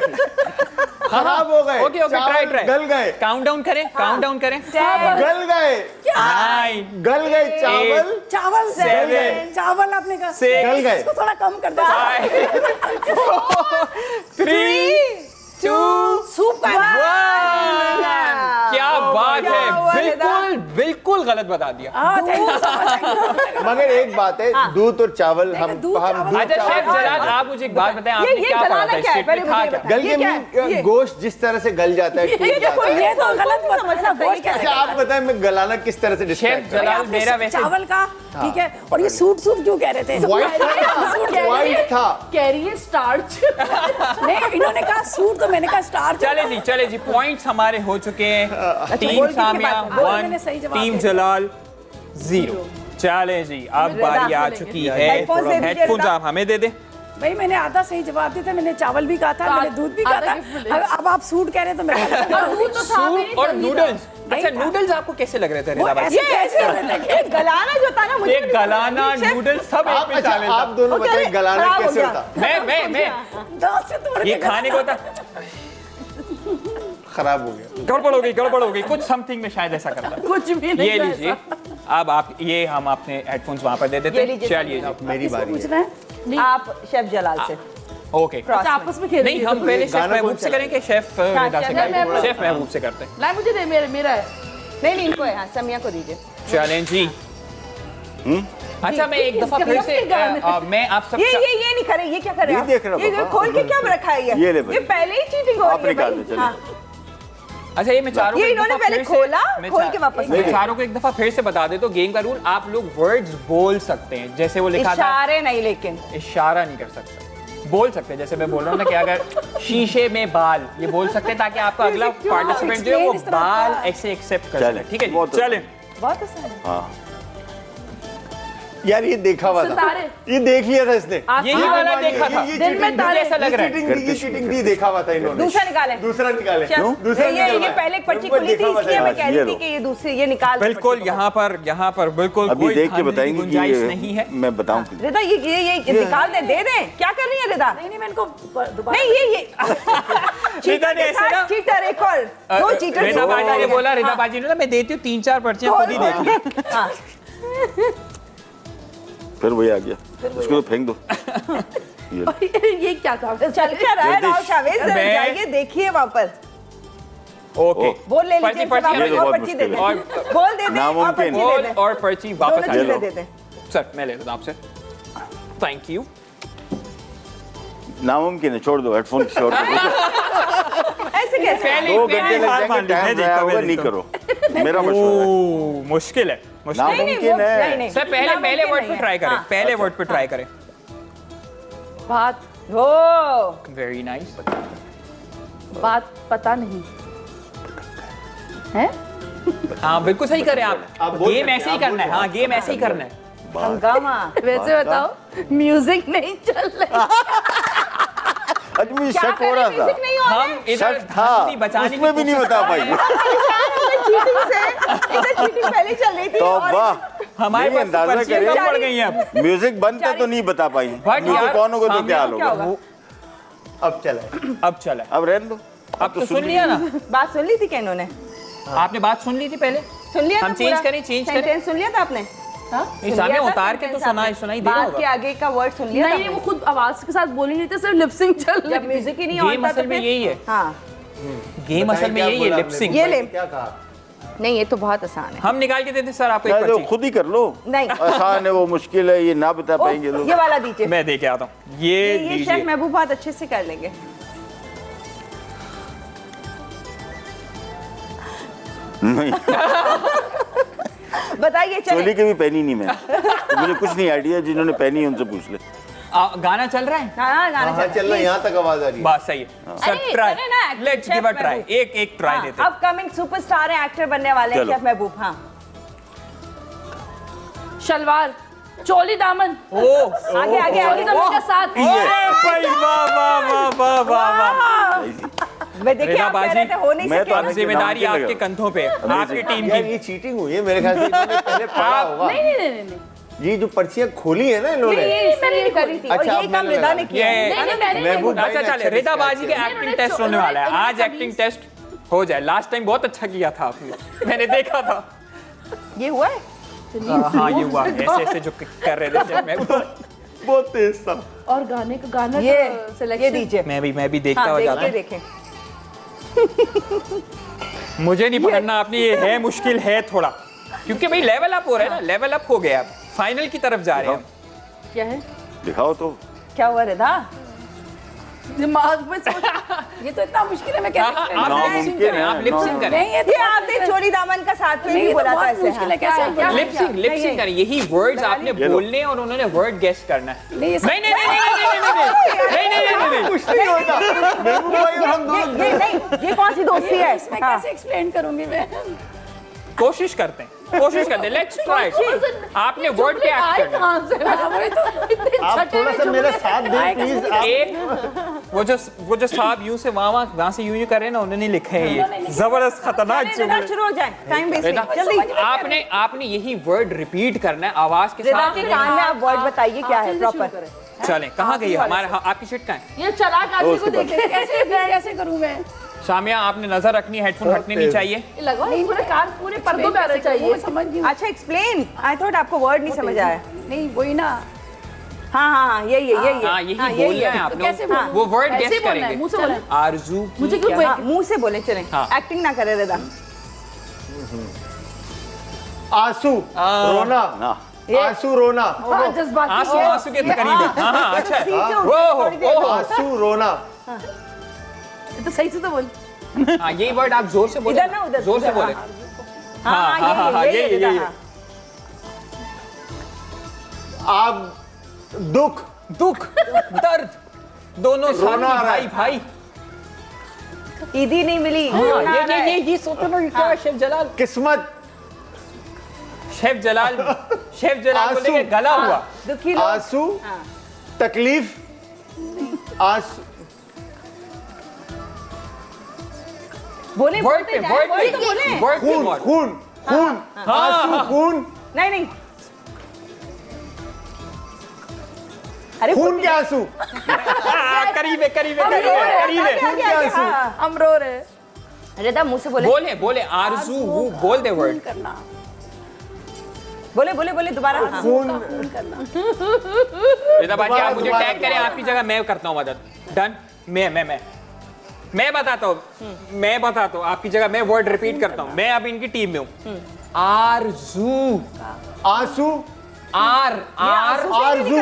खराब हो गए। ओके ओके ट्राई चावल गल गए, काउंट डाउन करें, काउंट डाउन करें। गल गए, 9 गल गए चावल, चावल Seven. चावल आपने कहा Six. गल गए। इसको थोड़ा कम कर दे 5 4 3 2 सूप का 1। क्या बात क्या हुआ, है, रिदा? बिल्कुल बिल्कुल गलत बता दिया। हाँ थैंक यू सो मच मगर एक बात है, दूध और चावल हम दूध, चावल। अच्छा शेफ चावल- जलाल, आप मुझे एक बात बताएं, आपने ये क्या पढ़ा गलाना था क्या है? स्ट्रीट में, पहले था मुझे क्या? बताओ। गल ये के क्या है? मीन ये- गोश्त जिस तरह से गल जाता है, टूट जाता है। ये तो गलत समझना गोश्त कैसे अच्छा आप बताएं मैं गलाना किस तरह से शेफ डिस्क्राइब जलाल मेरा वैसे चावल का ठीक है और ये सूट सूट क्यों कह रहे थे व्हाइट था। कह रही है स्टार्च। नहीं इन्होंने कहा सूट तो मैंने कहा स्टार चले जी पॉइंट्स हमारे हो चुके हैं। टीम बोल किसके सामिया पास? बोल, 1, मैंने सही जवाब टीम दिया। जलाल 0। चले जी अब बारी आ चुकी है। हेडफोन्स दे दीजिए, हेडफोन्स रिदा। आप हमें दे दे। भाई मैंने आधा सही जवाब दिया था मैंने चावल भी कहा था तो मैंने दूध भी कहा आधा गिफ्ट था मिलेगा। अब आप सूट कह रहे हैं तो मैं दूध तो था भी नहीं, सूप और तभी था। नूडल्स। अच्छा नहीं था। नूडल्स आपको कैसे लग रहे थे वो रिदा भाई? ऐसे कैसे हो रहे थे? ये गलाना जो था ना मुझे एक गलाना नूडल्स सब एक आप में अच्छा शामिल आप था। दोनों वो कह बताएं रहे, गलाना खराब हो कैसे गया। होता। मैं दांत से तोड़ ये के खाने को था। खराब हो गया। गड़बड़ हो गई कुछ समथिंग में शायद ऐसा करता। कुछ भी नहीं ये था लीजिए ऐसा। अब आप ये हम अपने हेडफोन्स वहां पर दे देते ये हैं। लीजिए, चलिए जी मेरी बारी पूछ है। रहे हैं आप शेफ जलाल से ओके। अच्छा आपस में खेल नहीं हम पहले शेफ गाना महबूब कौन से करें कि शेफ हाँ, रिदा से शेफ करें? महबूब। शेफ महबूब से करते हैं। ला मुझे दे मेरा है। नहीं इनको है हाँ समिया को दीजिए। चलें जी। अच्छा मैं एक दफा फिर से मैं आप सब ये नहीं करे ये क्या कर रहे ये हैं देख रहा आप? ये पापा। खोल के क्या रखा है ये ले भाई। ये पहले ही चीटिंग हो आप रही है निकाल भाई। दो, चलिए। हाँ। अच्छा ये मैं चारों ये को एक इन्होंने दफा पहले फिर से- खोला, मैं खोल चा- के वापस मैं किया। चारों को एक दफा फिर से बता दे तो गेम का रूल आप लोग वर्ड्स बोल सकते हैं जैसे वो लिखा था। इशारे नहीं लेकिन इशारा नहीं कर सकते बोल सकते हैं जैसे मैं बोल रहा हूँ ना कि अगर शीशे में बाल ये बोल सकते हैं ताकि आपका अगला पार्टिसिपेंट जो है वो explain इस तरह बाल का। ऐसे एक्सेप्ट कर चलें, सके। ठीक है बहुत जी चलें। बहुत आसान है। हाँ यार ये देखा हुआ था। सितारे। ये देख लिया था इसने। यही वाला देखा था। दिन में तारे। ऐसा लग रहा है ये चीटिंग दी देखा हुआ था इन्होंने। दूसरा निकाले दूसरा निकाले। क्यों? दूसरा ये निकलवाया। पहले एक पर्ची हमको खुली थी देखा हुआ था इसलिए मैं यार। कह ये रही थी लो। कि ये दूसरी ये निकाल दो बिल्कुल पर्ची को। यहाँ पर बिल्कुल अभी कोई देख के धांधली की बताएंगे कि गुंजाइश ये नहीं है। मैं बताऊं रिदा ये निकाल दे दे क्या कर रही है रिदा? नहीं मैं इनको दोबारा नहीं ये रिदा ने ऐसे ना चीटर एक और दो चीटर रिदा बाजी ने बोला रिदा बाजी ने ना मैं देती हूँ 3-4 पर्चियां खुद ही देख ली। हाँ फिर वही आ गया उसको तो फेंक दो ये लो। ये क्या काम है? चल क्या रहा है राव शावेज मैं- जाइए देखिए वापस ओके बोल ले पर्ची लीजिए पर्ची ये तो और बहुत पर्ची दे दे मुश्किल है। बोल दे दे और नामुमकिन। पर्ची दे बॉल दे और पर्ची वापस आ दोनों जाए। चीजें दे दे सर मैं ले लेता हूँ आपसे थैंक यू। नामुमकिन है छोड़ दो हेडफोन किसी और को दो। ऐसे कैसे पहले 2 घंटे लग हार जाएंगे मान ली, मैं टाइम देखता जाया हूँ, होगा मैं नहीं देखता करो मेरा मशवरा है ओह, मुश्किल है मुश्किल है। नामुमकिन है सर पहले वर्ड पे ट्राई करें हाँ। पहले वर्ड पे ट्राई करें। बात हो वेरी नाइस। बात पता नहीं है। हाँ बिल्कुल सही करें आप बोल गेम सकते ऐसे हैं, ही आप करना है। बोल हाँ गेम ऐसे ही करना है। हंगामा वैसे बताओ म्यूजिक नहीं चल रहा। आज मुझे शक हो रहा था म्यूजिक नहीं हो रहा हम इधर शक था धांधली बचाने की उसमें भी नहीं कोशिश बता कर रहे पाई हैं। चीटिंग से इधर चीटिंग पहले चल रही थी तो और वाह हमारे मेरी पास अंदाजा पर्चियां करें कम पड़ गई हैं अब। म्यूजिक बनता तो नहीं बता पाई But म्यूजिक यार, कौन होगा तो सामने क्या हाल क्या होगा होगा? अब चला है। अब चला अब रहने दो अब तो सुन लिया ना बात सुन ली थी क्या इन्होंने आपने बात सुन ली थी पहले सुन लिया हम था चेंज पूरा? करें चेंज करें सेंटेंस सुन लिया था आपने नहीं सुन सामने लिया था उतार के तो sentence आपने? सुनाई दे रहा बात के होगा। आगे का वर्ड सुन लिया नहीं था नहीं वो खुद आवाज के साथ बोल नहीं रही थी सिर्फ लिपसिंग चल जब रही थी। म्यूजिक ही नहीं गेम होता असल तो में फिर यही है हाँ गेम असल में यही है लिप सिंक ये ले क्या कहा? नहीं ये तो बहुत आसान है हम निकाल के देते सर आपको एक नहीं, तो पर्ची खुद ही कर लो नहीं आसान है वो मुश्किल है ये ना बता ओ, पाएंगे लोग ये वाला दीजिए मैं दे के आता हूँ ये ये दीजिए शेफ महबूब बहुत अच्छे से कर लेंगे नहीं बताइए चोली चलिए के भी पहनी नहीं मैंने मुझे कुछ नहीं आइडिया जिन्होंने पहनी है उनसे पूछ ले गाना चल रहा है? हाँ गाना हाँ चल रहा है, यहाँ तक आवाज आ रही है। बात सही है सर, अरे, ट्राई, करें ना, let's chef give a try, महबूब। एक ट्राई देते हैं। अपकमिंग सुपरस्टार है, एक्टर बनने वाले हैं चलो। शेफ महबूब। हाँ शलवार, चोली दामन, ओ आगे आगे चोली आगे। दामन का साथ। भाई वाह वाह वाह वाह वाह वाह। मैं देखिए रेना आप कह रहे बाजी, थे हो नहीं मैं तो सके आपकी ना। जिम्मेदारी नाम के आपके लगा। कंधों पे, आपकी टीम यार की। ये चीटिंग हुई है मेरे ख्याल से, इन्होंने पहले पढ़ा होगा। नहीं नहीं नहीं नहीं ये जो पर्चियां खोली है ना इन्होंने। नहीं मैंने नहीं करी थी, और अच्छा, ये अब काम मैंने रिदा लगा ने दी। किया है। ये- नहीं, मैंने नहीं महबूब भाई अच्छा ने चले, अच्छा रेदा describe बाजी के किया। एक्टिंग टेस्ट होने वाला है आज। एक्टिंग टेस्ट हो जाए, लास्ट टाइम बहुत अच्छा किया था आपने, मैंने देखा था। ये हुआ है। हाँ ये हुआ, ऐसे ऐसे जो कर रहे थे मैं बहुत तेज था। और गाने का गाना ये सिलेक्शन दीजिए। मैं भी देखता हाँ हुआ जाता देखिए हूँ। देखें। मुझे नहीं पकड़ना आपने, ये है मुश्किल है थोड़ा, क्योंकि भाई लेवल अप हो रहा है ना, लेवल अप हो गया, फाइनल की तरफ जा रहे हैं हम। क्या है दिखाओ तो। क्या हुआ रिदा? दिमाग में सोच। ये तो इतना मुश्किल है, मैं हाँ, कैसे हाँ, आप लिप सिंक करें, आप लिप सिंक करें, नहीं, ये तो ये आपने चोरी दामन का साथ में नहीं, भी ये तो बोला था बहुत ऐसे। मुश्किल है, हाँ। कैसे क्या- लिप सिंक करें, यही वर्ड्स आपने ये लो। बोलने और उन्होंने वर्ड गेस करना है। नहीं, ये सब- नहीं नहीं नहीं नहीं नहीं नहीं नहीं नहीं नहीं नहीं। कुछ नहीं होता। महबूब भाई और हम दोनों ये नहीं, ये कौन सी दोस्ती है? इसमें हाँ। कैसे एक्सप्लेन करूंगी मैं? कोशिश करते हैं, लेट्स ट्राई। आपने वर्ड पे एक्ट करना कहाँ से वही तो इतने आप छठे थोड़ा में सा जुमले। मेरा साथ दें प्लीज। है। एक वो जो साहब यूं से वहां से यूं कर रहे हैं ना, उन्होंने लिखे हैं ये जबरदस्त खतरनाक रिदा जुमले। शुरू हो जाए, टाइम वेस्ट रेदा, नहीं, जल्दी। आपने यही वर्ड रिपीट करना है आवाज के रिदा साथ। के कान में आप वर्ड बताइए क्या है प्रॉपर। चलें, कहाँ गई हमारे, आपकी शिट कहाँ है? ये चलाक आदमी को उसके देखे कैसे करूं मैं? सामिया आपने नजर रखनी, हेडफोन हटने नहीं चाहिए। लगा पूरे कान पूरे पर्दों पे आना चाहिए। मैं समझ गई। अच्छा एक्सप्लेन, आई थॉट आपको वर्ड नहीं समझ आया। नहीं वही ना, हाँ हाँ यही है यही हाँ है। यही बोलना है आपने, कैसे बोलूं? वो वर्ड ऐसे गेस बोलना है, करेंगे। मुंह से बोलना है। आरजू की मुझे क्यों क्या- हाँ, मुंह से बोले चलें, हाँ। एक्टिंग ना करे रिदा। आंसू रोना, आंसू रोना, हाँ, जज्बाती आंसू है। आंसू के करीब है। हाँ हाँ अच्छा है। सीट से वो उठो, थोड़ी देर हो आंसू रोना। तो सही से तो बोल। हाँ यही वर्ड आप जोर से बोले, इधर ना, उधर, जोर से उधर, बोले। हाँ हाँ, हाँ, यही यही है है, रिदा, हाँ। आप दुख, दुख दर्द दोनों साथ रोना आ रहा भाई है। भाई। ईदी नहीं मिली। हाँ, रोना आ रहा है। ये सोचो ना, क्या है शेफ जलाल, किस्मत, शेफ जलाल को आंसू। लेके गला हुआ। दुखी लोग। आंसू, हाँ। तकलीफ, आंसू, बोले वर्ड बोलते पे जाए, वर्ड वही तो बोले। पे वर्ड पे खून, वर्ड। खून, खून, आंसू, खून, नहीं नहीं, अरे खून के आंसू, करीब है करीब है करीब है करीब है। आगे, आगे, हाँ। हम रो रहे हैं। रिदा मुंह से बोले, बोले बोले आरजू वो बोल दे वर्ड। करना, बोले बोले बोले दोबारा। हाँ। खून, रिदा बाजी आप मुझे दोबारा, टैग करें, आपकी जगह मैं करता हूँ मदद। डन। मैं बताता हूँ आपकी जगह मैं वर्ड रिपीट करता हूँ। मैं अब इनकी टीम में हूँ। आरजू, आंसू, आर आरजू, आरजू,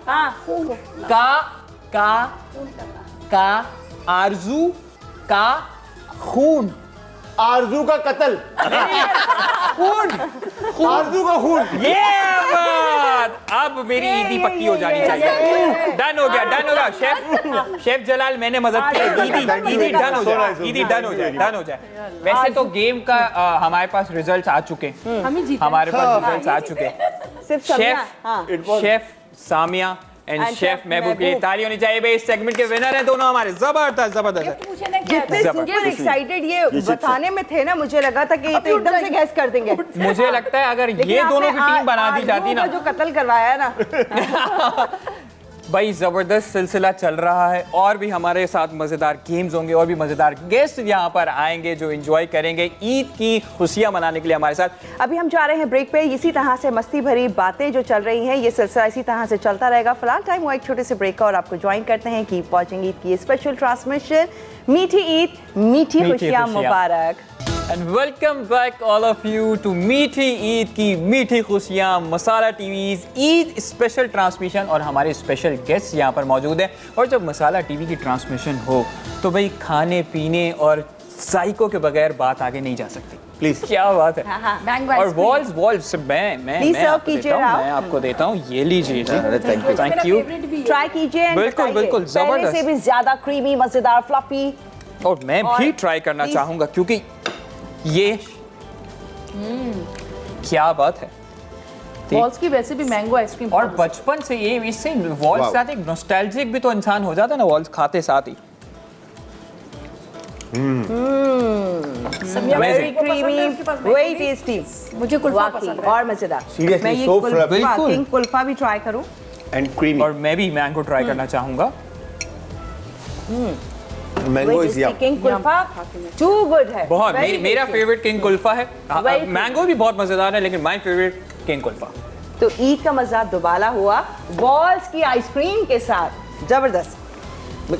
हाँ। का आरजू का खून, आरजू का कत्ल, खून आरजू का खून। ये बात अब मेरी ईदी पक्की हो जानी चाहिए। डन हो गया शेफ जलाल मैंने मदद की। ईदी डन हो जाए। वैसे तो गेम का हमारे पास रिजल्ट्स आ चुके हैं, हम ही जीते। हमारे पास रिजल्ट्स आ चुके हैं। सिर्फ समिया, हाँ। Chef Samiya and And chef Chef Mehboob के लिए महबूब। ताली होनी चाहिए भाई। इस सेगमेंट के विनर हैं दोनों हमारे। जबरदस्त पूछने क्या जितने जबरदस्त। सुपर एक्साइटेड ये बताने में थे ना, मुझे लगा था कि ये तो एकदम से गैस कर देंगे। मुझे लगता है अगर लेकिन ये दोनों आपने की टीम बना दी जाती आरज़ू ना, का जो कत्ल करवाया है ना, भाई जबरदस्त सिलसिला चल रहा है। और भी हमारे साथ मजेदार गेम्स होंगे और भी मजेदार गेस्ट यहाँ पर आएंगे जो एंजॉय करेंगे ईद की खुशियां मनाने के लिए हमारे साथ। अभी हम जा रहे हैं ब्रेक पे। इसी तरह से मस्ती भरी बातें जो चल रही हैं, ये सिलसिला इसी तरह से चलता रहेगा। फिलहाल टाइम हुआ एक छोटे से ब्रेक का और आपको ज्वाइन करते हैं कीप वॉचिंग ईद की स्पेशल ट्रांसमिशन मीठी ईद मीठी खुशियां मुबारक। And welcome back all of you to मीठी ईद की मीठी खुशियाँ Masala TV's Eid special transmission. और हमारे स्पेशल गेस्ट यहाँ पर मौजूद हैं। और जब मसाला टीवी की ट्रांसमिशन हो तो भाई खाने पीने और जायकों के बगैर बात आगे नहीं जा सकती। प्लीज। क्या बात है। मैंगो और आइसक्रीम। वॉल्स मैं Please serve आपको कीजिए देता हूँ, आप। मैं आपको देता हूँ, ये लीजिए जी। अरे thank you. Thank you. Try कीजिए and बिल्कुल, बताइए। बिल्कुल, पहले जबरदस्त। से भी ज्यादा क्रीमी, मजेदार, फ्लफी। और मैं भी और ट्राई करना please- चाहूंगा क्योंकि ये क्या बात है। ठीक। बॉल्स की वैसे भी मैंगो आइसक्रीम और बचपन से ये इससे वॉल्स Wow. साथ एक नॉस्टैल्जिक भी तो इंसान हो जाता है ना वॉल्स खाते साथ ही। Samia very Amazing. Creamy, very tasty. मुझे कुल्फा वाकई पसंद है। और मजेदार। Seriously, मैं ये so कुल्फा, fluffy. बिल्कुल। किंग कुल्फा भी ट्राई करूं। And creamy. और मैं भी मैंगो ट्राई करना चाहूंगा। Mango is yum. King kulfa too good है। बहुत Very मेरा tasty। फेवरेट किंग कुल्फा है। Very मैंगो भी बहुत मजेदार है लेकिन माय फेवरेट किंग कुल्फा। तो ईद का मजा दोबारा हुआ बॉल्स की आइसक्रीम के साथ। जबरदस्त।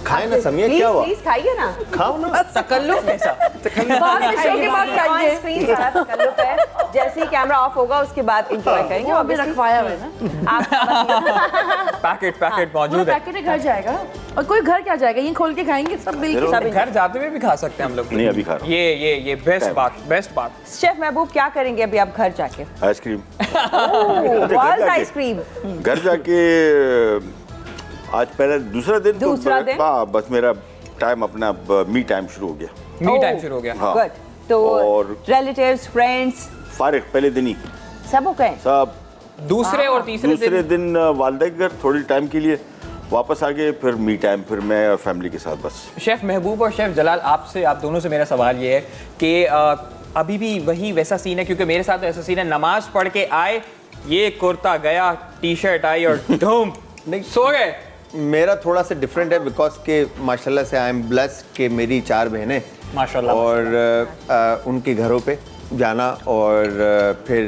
खाए ना समिया, क्या हुआ? प्लीज खाइए ना। खाओ ना। तकल्लुफ ऐसा। बहुत खुशियों के बाद खाइए। आइसक्रीम सारा तकल्लुफ है। जैसे ही कैमरा ऑफ होगा उसके बाद एंजॉय करेंगे। वो अभी obviously। रखवाया हुआ है ना। आप पैकेट मौजूद है। पैकेट घर जाएगा और कोई घर क्या जाएगा, ये खोल के खाएंगे सब मिलके। सब घर जाते हुए भी खा सकते हैं हम लोग। नहीं, अभी खा रहा हूँ। ये बेस्ट बात। शेफ महबूब क्या करेंगे अभी आप घर जाके? आइसक्रीम बॉल्स जाके। आइसक्रीम। घर जाके आज पहले दूसरा दिन दूसरा दिन? हाँ, बस मेरा टाइम अपना मी टाइम शुरू हो गया। मी टाइम शुरू हो गया। हाँ। गुड। तो और- रिलेटिव्स, फ्रेंड्स फारिग पहले दिन ही सब हो गए। सब। दूसरे और तीसरे दूसरे दिन दिन वालदा के घर थोड़ी टाइम के लिए वापस आ गए, फिर मी टाइम, फिर मैं और फैमिली के साथ बस। शेफ महबूब और शेफ जलाल आप दोनों से मेरा सवाल ये है कि अभी भी वही वैसा सीन है, क्योंकि मेरे साथ ऐसा सीन है, नमाज पढ़ के आए, ये कुर्ता गया, टी शर्ट आई और धूम सो गए। मेरा थोड़ा सा डिफरेंट है बिकॉज के माशाल्लाह से आई एम ब्लेस्ड कि मेरी 4 बहनें माशाल्लाह, और उनके घरों पे जाना और फिर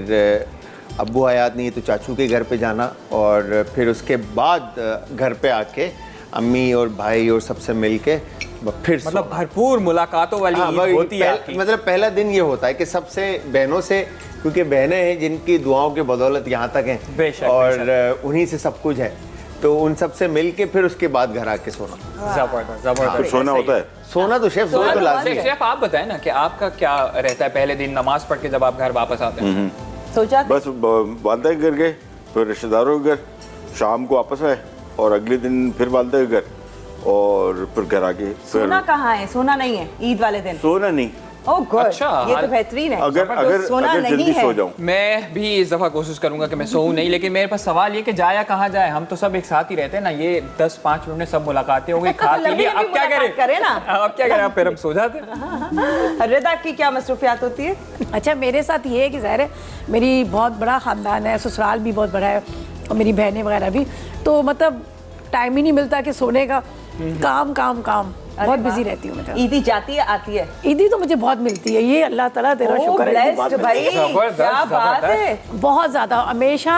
अब्बू हयात नहीं है तो चाचू के घर पे जाना और फिर उसके बाद घर पे आके अम्मी और भाई और सबसे मिल के फिर मतलब भरपूर मुलाकातों वाली हाँ, ईद वही होती है आपकी। मतलब पहला दिन ये होता है कि सबसे बहनों से, क्योंकि बहनें हैं जिनकी दुआओं के बदौलत यहाँ तक हैं बेशक, और उन्हीं से सब कुछ है, तो उन सबसे मिल के फिर उसके बाद घर आके सोना। जबरदस्त फिर जबरदस्त। सोना होता है। सोना तो शेफ सोना तो लाजमी है। शेफ आप बताएं ना कि आपका क्या रहता है पहले दिन नमाज पढ़ के जब आप घर वापस आते हैं? सोचा बस वालदा के घर गए, फिर रिश्तेदारों के घर, शाम को वापस आए और अगले दिन फिर वालदा के घर और फिर घर आके फिर सोना कहाँ है? सोना नहीं है ईद वाले दिन। सोना नहीं। Oh good. अच्छा, ये तो हाल- बेहतरीन है। अगर तो अगर सोना अगर नहीं जल्दी है। सो जाऊं। मैं भी इस दफा कोशिश करूंगा कि मैं सोऊं नहीं, लेकिन मेरे पास सवाल ये कि जाया कहाँ जाए, हम तो सब एक साथ ही रहते हैं ना, ये 10-5 मिनट में सब मुलाकातें हो गई, खा पी लंबी लिया, अब लंबी क्या मुलाकात करें? करें ना। अब क्या करें, अब फिर हम सो जाते हैं। रिदा की क्या मसरूफियात होती है? अच्छा, मेरे साथ ये है कि ज़ाहिर है मेरी बहुत बड़ा ख़ानदान है, ससुराल भी बहुत बड़ा है और मेरी बहनें वगैरह भी, तो मतलब टाइम ही नहीं मिलता कि सोने का। काम काम काम, बहुत बिजी रहती हूँ मैं। ईदी जाती है आती है? ईदी तो मुझे बहुत मिलती है, ये अल्लाह ताला तेरा ओह, शुक्र है, ईदी blessed बहुत मिलती भाई, है। जबरदस्त, क्या बात जबरदस्त। है। बहुत ज़्यादा, हमेशा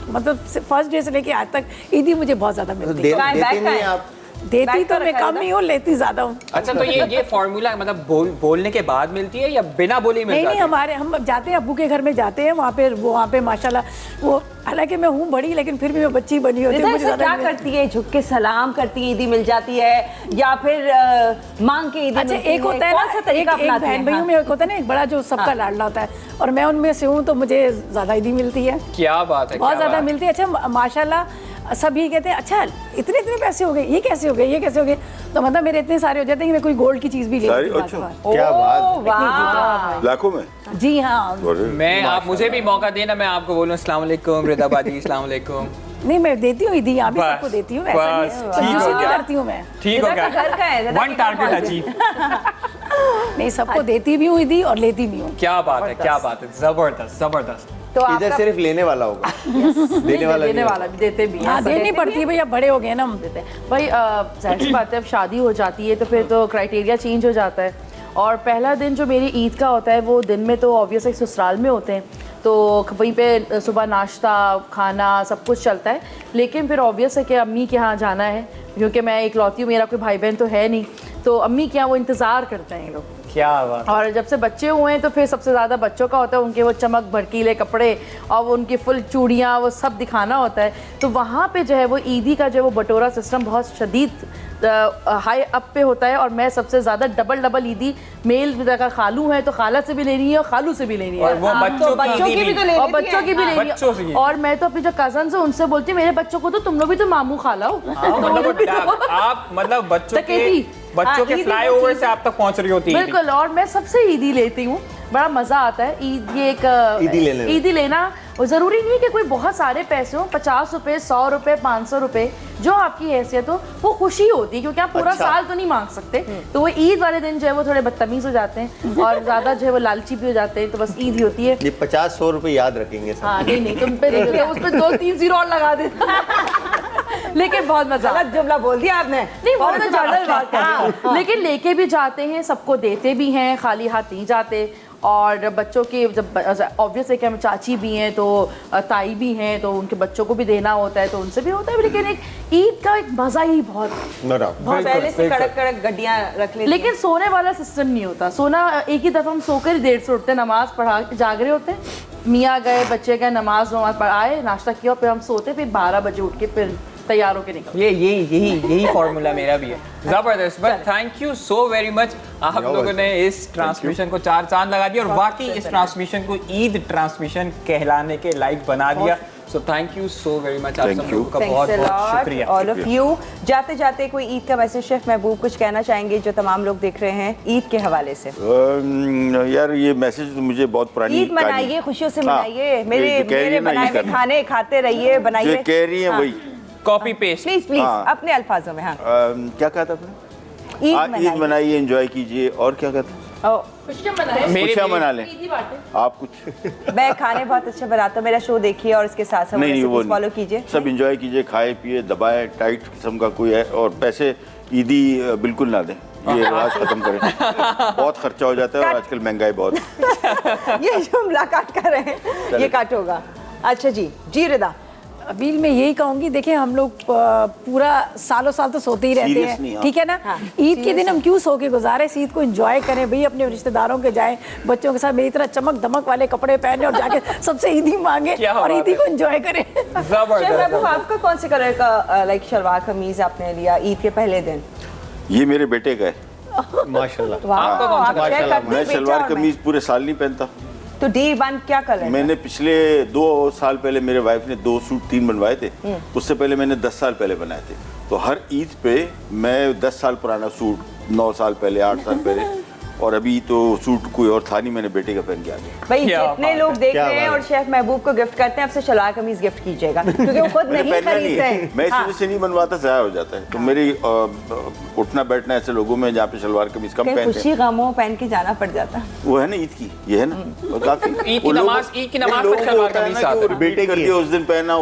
मतलब फर्स्ट डे से लेके आज तक ईदी मुझे बहुत ज़्यादा मिलती है। कहाँ है, देते बैग नहीं कहाँ है? आप? देती बैग तो तो मैं रखा कम है ही हूँ, लेती ज़्यादा हूँ। अच्छा, तो ये फॉर्मूला मतलब बोलने के बाद मिलती है या बिना बोले मिल नहीं जाती नहीं, है? हमारे हम जाते हैं अब्बू के घर में जाते हैं, वहाँ पे माशाल्लाह वो, हालांकि मैं हूँ बड़ी लेकिन फिर भी मैं बच्ची बनी होती रिदा हूँ। इससे क्या करती है? झुक के सलाम करती है, ईदी मिल जाती है, या फिर मांग के ईदी अच्छा, मिलती एक होता है कौन सा ना, तरीका एक अपनाती बहन है? भाइयों हाँ। में एक होता है ना, एक बड़ा जो सबका लाडला होता है, और मैं उनमें से हूँ तो मुझे ज़्यादा ईदी मिलती है, क्या बात है, बहुत क्या ज़्यादा बात है। मिलती है। अच्छा माशाल्लाह सब ये कहते हैं, अच्छा इतने इतने पैसे हो गए, ये कैसे हो गए, ये कैसे हो गए, तो मतलब मेरे इतने सारे हो जाते हैं कि मैं कोई गोल्ड की चीज़ भी ले सारी- लेती हूँ अच्छा। बार-बार। क्या ओह, बात। वाह। लाखों में। जी हाँ, अरे, मैं आप मुझे भी मौका देना, मैं आपको बोलूं अस्सलाम वालेकुम रिदा बाजी, अस्सलाम वालेकुम। नहीं मैं देती हूँ ईदी, यहाँ भी बस, सबको देती हूँ, ऐसा नहीं बस, है, ठीक हो कंजूसी नहीं गया। करती हूँ मैं। ठीक हो रिदा का घर का है, गया, रिदा वन की टारगेट बहुत अचीव। नहीं सबको देती भी हूँ ईदी और लेती भी हूँ। क्या बात है, क्या बात है, जबरदस्त जबरदस्त। तो इधर आपका सिर्फ लेने वाला होगा, देने वाला देने नहीं वाला भी देते भी हैं। हाँ देनी पड़ती है भैया, बड़े हो गए ना हम। भाई जाहिर सी बात है, अब शादी हो जाती है तो फिर तो क्राइटेरिया चेंज हो जाता है। और पहला दिन जो मेरी ईद का होता है वो दिन में तो ऑब्वियसली ससुराल में होते हैं, तो वहीं पे सुबह नाश्ता खाना सब कुछ चलता है, लेकिन फिर ऑब्वियस है कि अम्मी के यहाँ जाना है, क्योंकि मैं इकलौती हूँ, मेरा कोई भाई बहन तो है नहीं, तो अम्मी के यहाँ वो इंतज़ार करते हैं ये लोग क्या बात। और जब से बच्चे हुए हैं तो फिर सबसे ज़्यादा बच्चों का होता है, उनके वो चमक भड़कीले कपड़े और वो उनकी फुल चूड़ियाँ वो सब दिखाना होता है। तो वहाँ पे जो है वो ईदी का जो है वो बटोरा सिस्टम बहुत शदीद हाई अप पे होता है। और मैं सबसे ज़्यादा डबल ईदी मेल अगर खालू है तो खाला से भी लेनी है और खालू से भी लेनी है और वो बच्चों की भी तो लेनी और बच्चों की भी लेनी बच्चों से है। ही। और मैं तो अपनी जो कजन है उनसे बोलती हूँ मेरे बच्चों को तो तुम लोग भी तो मामू खाला हो। आप मतलब बच्चों के ईदी फ्लाईओवर से आप तक पहुंच रही होती है। बिल्कुल। और मैं सबसे ईदी लेती हूँ, बड़ा मज़ा आता है। ईद ये एक ईदी लेना वो ज़रूरी नहीं है कि कोई बहुत सारे पैसे हो, 50 रुपये, 100 रुपये, 500 रुपये, जो आपकी हैसियत हो वो खुशी होती है, क्योंकि आप पूरा साल तो नहीं मांग सकते। तो वो ईद वाले दिन जो है वो थोड़े बदतमीज़ हो जाते हैं और ज़्यादा जो है वो लालची भी हो जाते हैं। तो बस ईद ही होती है। ये 50-100 रुपए याद रखेंगे सब। हाँ नहीं तुम पे उस पर 2-3 जीरो और लगा देते लेकिन बहुत मजा गलत जुमला बोल दिया आपने। नहीं बहुत जनरल बात कर, लेकिन लेके भी जाते हैं, सबको देते भी हैं, खाली हाथ नहीं जाते। और बच्चों के जब ऑब्वियस है कि हम चाची भी हैं तो ताई भी हैं तो उनके बच्चों को भी देना होता है तो उनसे भी होता है। लेकिन एक ईद का एक मज़ा ही बहुत पहले से कड़क कड़क गड्डियां रख लेते लेकिन सोने वाला सिस्टम नहीं होता। सोना एक ही दफ़ा हम सोकर ही देर से उठते हैं, नमाज पढ़ा के जाग रहे होते हैं, मियाँ गए, बच्चे गए, नमाज पढ़ाए, नाश्ता किया, फिर हम सोते, फिर 12 बजे उठ के फिर तैयार होके निकल। यही फॉर्मूला मेरा भी है। जबरदस्त। But thank you so very much. आप लोगों ने इस ट्रांसमिशन को 4 चांद लगा दिया और वाकई इस ट्रांसमिशन को ईद ट्रांसमिशन कहलाने के लायक बना दिया। So thank you so very much. आप सब लोगों का बहुत बहुत शुक्रिया। All of you. जाते जाते कोई ईद का मैसेज शेफ महबूब कुछ कहना चाहेंगे जो तमाम लोग देख रहे हैं ईद के हवाले से? यार ये मैसेज तो मुझे बहुत पुरानी ईद मनाइए, खुशियों से मनाइए, मेरे बनाए हुए खाने खाते रहिए, बनाइए। कह रही है वही कॉपी पेस्ट प्लीज प्लीज अपने अल्फाजों में। हाँ क्या कहा था आपने? ईद मनाइए, एंजॉय कीजिए और क्या कहते हैं? खुशियाँ मना लें। आप कुछ मैं खाने बहुत अच्छे बनाता हूँ, मेरा शो देखिए और इसके साथ साथ फॉलो कीजिए, सब एंजॉय कीजिए, खाए पिए, दबाए, टाइट किस्म का कोई है और पैसे ईदी बिल्कुल ना दें, ये रिवाज खत्म करें। बहुत खर्चा हो जाता है और आजकल महंगाई बहुत। ये जो मुलाकात कर रहे हैं ये काट होगा। अच्छा जी रिदा। अबील मैं यही कहूँगी, देखिए हम लोग पूरा सालों साल तो सोते ही रहते हैं, ठीक है ना। ईद के दिन हम क्यों सो के गुजारे, इस ईद को एंजॉय करें भाई, अपने रिश्तेदारों के जाएं, बच्चों के साथ मेरी तरह चमक दमक वाले कपड़े पहने और जाके सबसे ईदी मांगे और ईदी को एंजॉय करें। आपका कौन से कलर का लाइक शलवार कमीज आपने लिया ईद के पहले दिन? ये मेरे बेटे का है। माशाल्लाह। मैं शलवार कमीज पूरे साल नहीं पहनता। तो डे 1 क्या कलर? मैंने पिछले 2 साल पहले मेरे वाइफ ने 2 सूट 3 बनवाए थे, उससे पहले मैंने 10 साल पहले बनाए थे। तो हर ईद पे मैं 10 साल पुराना सूट, 9 साल पहले, 8 साल पहले, और अभी तो सूट कोई और था नहीं, मैंने बेटे का पहन के आ गया। भाई जितने लोग देख रहे हैं और शेफ महबूब को गिफ्ट करते हैं, आपसे शलवार कमीज गिफ्ट कीजिएगा क्योंकि वो खुद नहीं खरीदते हैं। मैं इस वजह से नहीं बनवाता, ज़ाया हो जाता है। तो मेरी उठना बैठना ऐसे लोगों में जहाँ पे शलवार कमीज कम पहनते हैं, खुशी गमों पहन के जाना पड़ जाता है। वो है ना ईद की, ये है ना, और काफी ईद की नमाज पर शलवार कमीज आता है। बेटे कर दिया उस दिन पहना,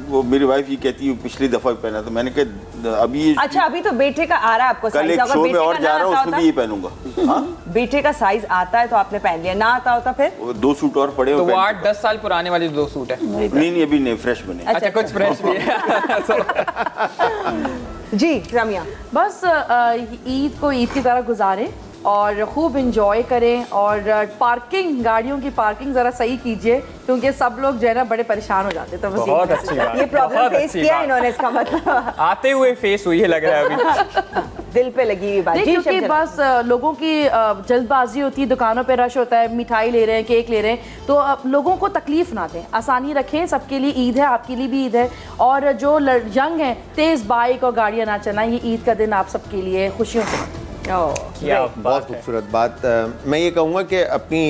वो मेरी वाइफ ये कहती है पिछली दफा भी पहना, तो मैंने कहा अभी। अच्छा अभी तो बेटे का आ रहा है आपको कल एक शो में और जा रहा हूँ, उसमें भी ये पहनूंगा। बेटे का साइज आता है तो आपने पहन लिया, ना आता होता फिर? 2 सूट और पड़े, तो वो 8-10 साल पुराने वाले 2 सूट है। नहीं अभी नहीं, फ्रेश बने। अच्छा कुछ फ्रेश भी है। जी रमिया। बस ईद को ईद की तरह गुजारें और खूब इंजॉय करें और पार्किंग, गाड़ियों की पार्किंग ज़रा सही कीजिए क्योंकि सब लोग जो है ना बड़े परेशान हो जाते हैं। तो बहुत अच्छी बात, ये प्रॉब्लम फेस किया इन्होंने, इसका मतलब आते हुए फेस हुई है लग रहा है अभी। दिल पे लगी हुई बात। क्योंकि बस लोगों की जल्दबाजी होती है, दुकानों पे रश होता है, मिठाई ले रहे हैं, केक ले रहे हैं, तो लोगों को तकलीफ ना दें, आसानी रखें। सबके लिए ईद है, आपके लिए भी ईद है। और जो यंग हैं, तेज़ बाइक और गाड़ियाँ ना चलाएं। ये ईद का दिन आप सबके लिए खुशियों से। बहुत खूबसूरत बात। मैं ये कहूँगा कि अपनी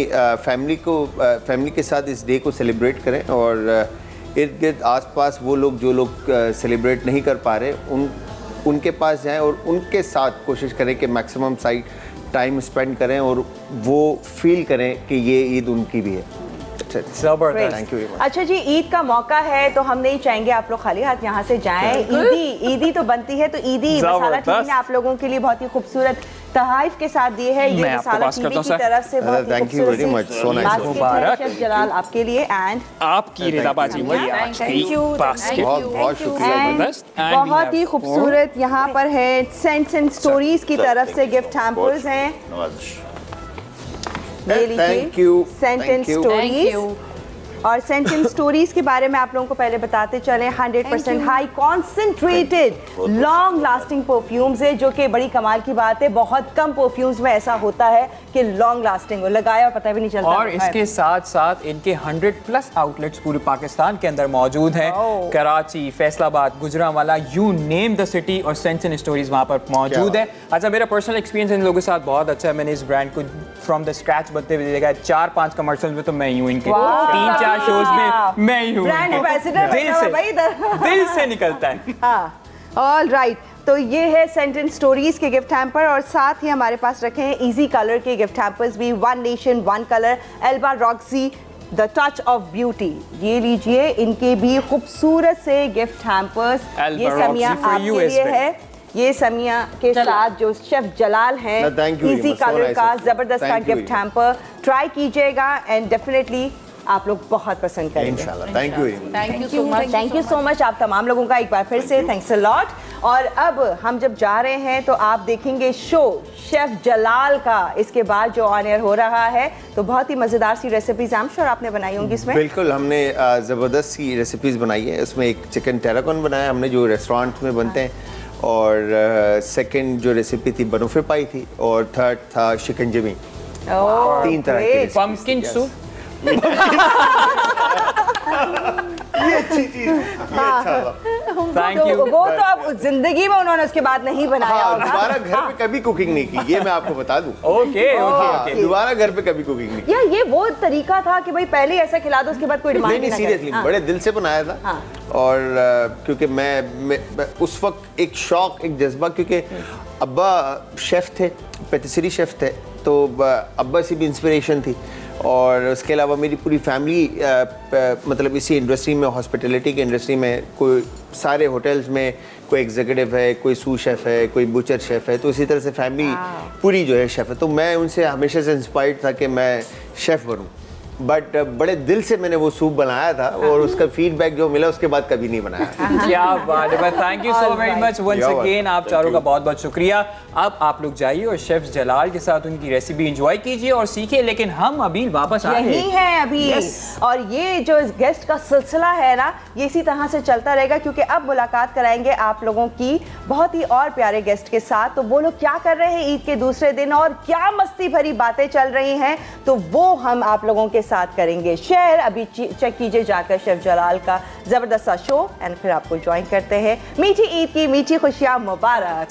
फैमिली के साथ इस डे को सेलिब्रेट करें और इर्द गिर्द आस पास वो लोग जो लोग सेलिब्रेट नहीं कर पा रहे उनके पास जाएं और उनके साथ कोशिश करें कि मैक्सिमम टाइम स्पेंड करें और वो फील करें कि ये ईद उनकी भी है। जबरदस्त, थैंक यू। अच्छा जी, ईद का मौका है तो हम नहीं चाहेंगे आप लोग खाली हाथ यहाँ से जाएं। ईदी तो बनती है, तो ईदी मसाला टीवी ने आप लोगों के लिए बहुत ही खूबसूरत तहफ़ के साथ दिए है। ये मसाला टीवी की तरफ से बहुत ही खूबसूरत मुबारक शेफ जलाल आपके लिए एंड आपकी रिदाबाजी वही आज की बास्केट। बहुत शुक्रिया। बहुत ही खूबसूरत यहाँ पर है सेंट्स एंड स्टोरीज की तरफ से गिफ्ट हैम्पर्स हैं। ये लीजिए Thank you. Sentence Thank you. Stories. और सेंटेंस स्टोरीज के बारे में आप लोगों को पहले बताते चले 100% high concentrated long lasting perfumes है, जो कि बड़ी कमाल की बात है। बहुत कम परफ्यूम्स में ऐसा होता है कि लॉन्ग लास्टिंग हो, लगाया और पता भी नहीं चलता। और इसके साथ साथ इनके 100+ आउटलेट्स पूरे पाकिस्तान के अंदर मौजूद हैं। Karachi, Faisalabad, Gujranwala, you name the city, और सेंटेंस स्टोरीज वहाँ पर मौजूद है। अच्छा, मेरा पर्सनल एक्सपीरियंस इन लोगों के साथ बहुत अच्छा है। मैंने इस ब्रांड को फ्रॉम द स्क्रैच बनते हुए देखा है। 4-5 कमर्शियल में तो मैं ही हूँ इनके, 3-4 शोज में मैं ही हूँ। ब्रांड एम्बेसडर दिल से निकलता है। हाँ, ऑल राइट। तो ये है सेंटेंस स्टोरीज के गिफ्ट हैम्पर, और साथ ही हमारे पास रखे हैं इजी कलर के गिफ्ट हैम्पर्स भी। One nation one colour, Elba Roxy, the touch of beauty. ये लीजिए, इनके भी खूबसूरत से गिफ्ट हैम्पर्स। ये Alba समिया Roxy for आपके you लिए as well. है। ये समिया के साथ जो शेफ जलाल हैं, No, thank you very easy much. So colour nice का of you. जबरदस्त का Thank you gift very hamper try कीजिएगा एंड डेफिनेटली आप लोग बहुत पसंद करेंगे। इंशाल्लाह। Thank you very much. Thank you so much. Thank you so much आप तमाम लोगों का एक बार फिर से थैंक्स अ लॉट। और अब हम जब जा रहे हैं तो आप देखेंगे शो शेफ जलाल का, इसके बाद जो ऑन एयर हो रहा है, तो बहुत ही मज़ेदार सी रेसिपीज आई एम श्योर आपने बनाई होंगी इसमें। बिल्कुल, हमने ज़बरदस्त सी रेसिपीज़ बनाई है। उसमें एक चिकन टेराकॉन बनाया हमने, जो रेस्टोरेंट में बनते हैं, और सेकंड जो रेसिपी थी बनूफे पाई थी, और थर्ड था शिकंजमी। 3 तरह की recipes Pumpkin थी, yes. soup. ये अच्छी चीज़, ये अच्छा था। Thank तो you. वो तो अब जिंदगी में उन्होंने उसके बाद नहीं बनाया हाँ, होगा। दोबारा घर पे कभी कुकिंग नहीं की, ये मैं आपको बता दूं। Okay, okay. दोबारा घर पे कभी कुकिंग नहीं की। या ये वो तरीका था कि भाई पहले ही ऐसा खिला दो, उसके बाद कोई डिमांड नहीं, सीरियसली बड़े दिल से बनाया था। हाँ। और क्योंकि मैं उस वक्त एक शौक, एक जज्बा, क्योंकि अब्बा शेफ़ थे, पेटिसरी शेफ़ थे, तो अब्बा से भी इंस्पिरेशन थी। और उसके अलावा मेरी पूरी फैमिली मतलब इसी इंडस्ट्री में, हॉस्पिटैलिटी की इंडस्ट्री में, कोई सारे होटल्स में कोई एग्जीक्यूटिव है, कोई सू शेफ़ है, कोई बुचर शेफ़ है, तो इसी तरह से फैमिली पूरी जो है शेफ़ है। तो मैं उनसे हमेशा से इंस्पायर्ड था कि मैं शेफ़ बनूं। बट बड़े दिल से मैंने वो सूप बनाया था, और उसका फीडबैक जो मिला उसके बाद कभी नहीं बनाया। क्या बात है। Thank you so very much once You're again. welcome. आप चारों का बहुत बहुत शुक्रिया। अब आप लोग जाइए और शेफ जलाल के साथ उनकी रेसिपी एंजॉय कीजिए और सीखिए, लेकिन हम अभी वापस आ यही है अभी। और ये जो इस गेस्ट का सिलसिला है ना, ये इसी तरह से चलता रहेगा, क्योंकि अब मुलाकात कराएंगे आप लोगों की बहुत ही और प्यारे गेस्ट के साथ। तो वो लोग क्या कर रहे हैं ईद के दूसरे दिन, और क्या मस्ती भरी बातें चल रही हैं, तो वो हम आप लोगों के साथ करेंगे शेयर। अभी चेक कीजिए जाकर शेफ जलाल का जबरदस्त सा शो, एंड फिर आपको ज्वाइन करते हैं। मीठी ईद की मीठी खुशियां मुबारक।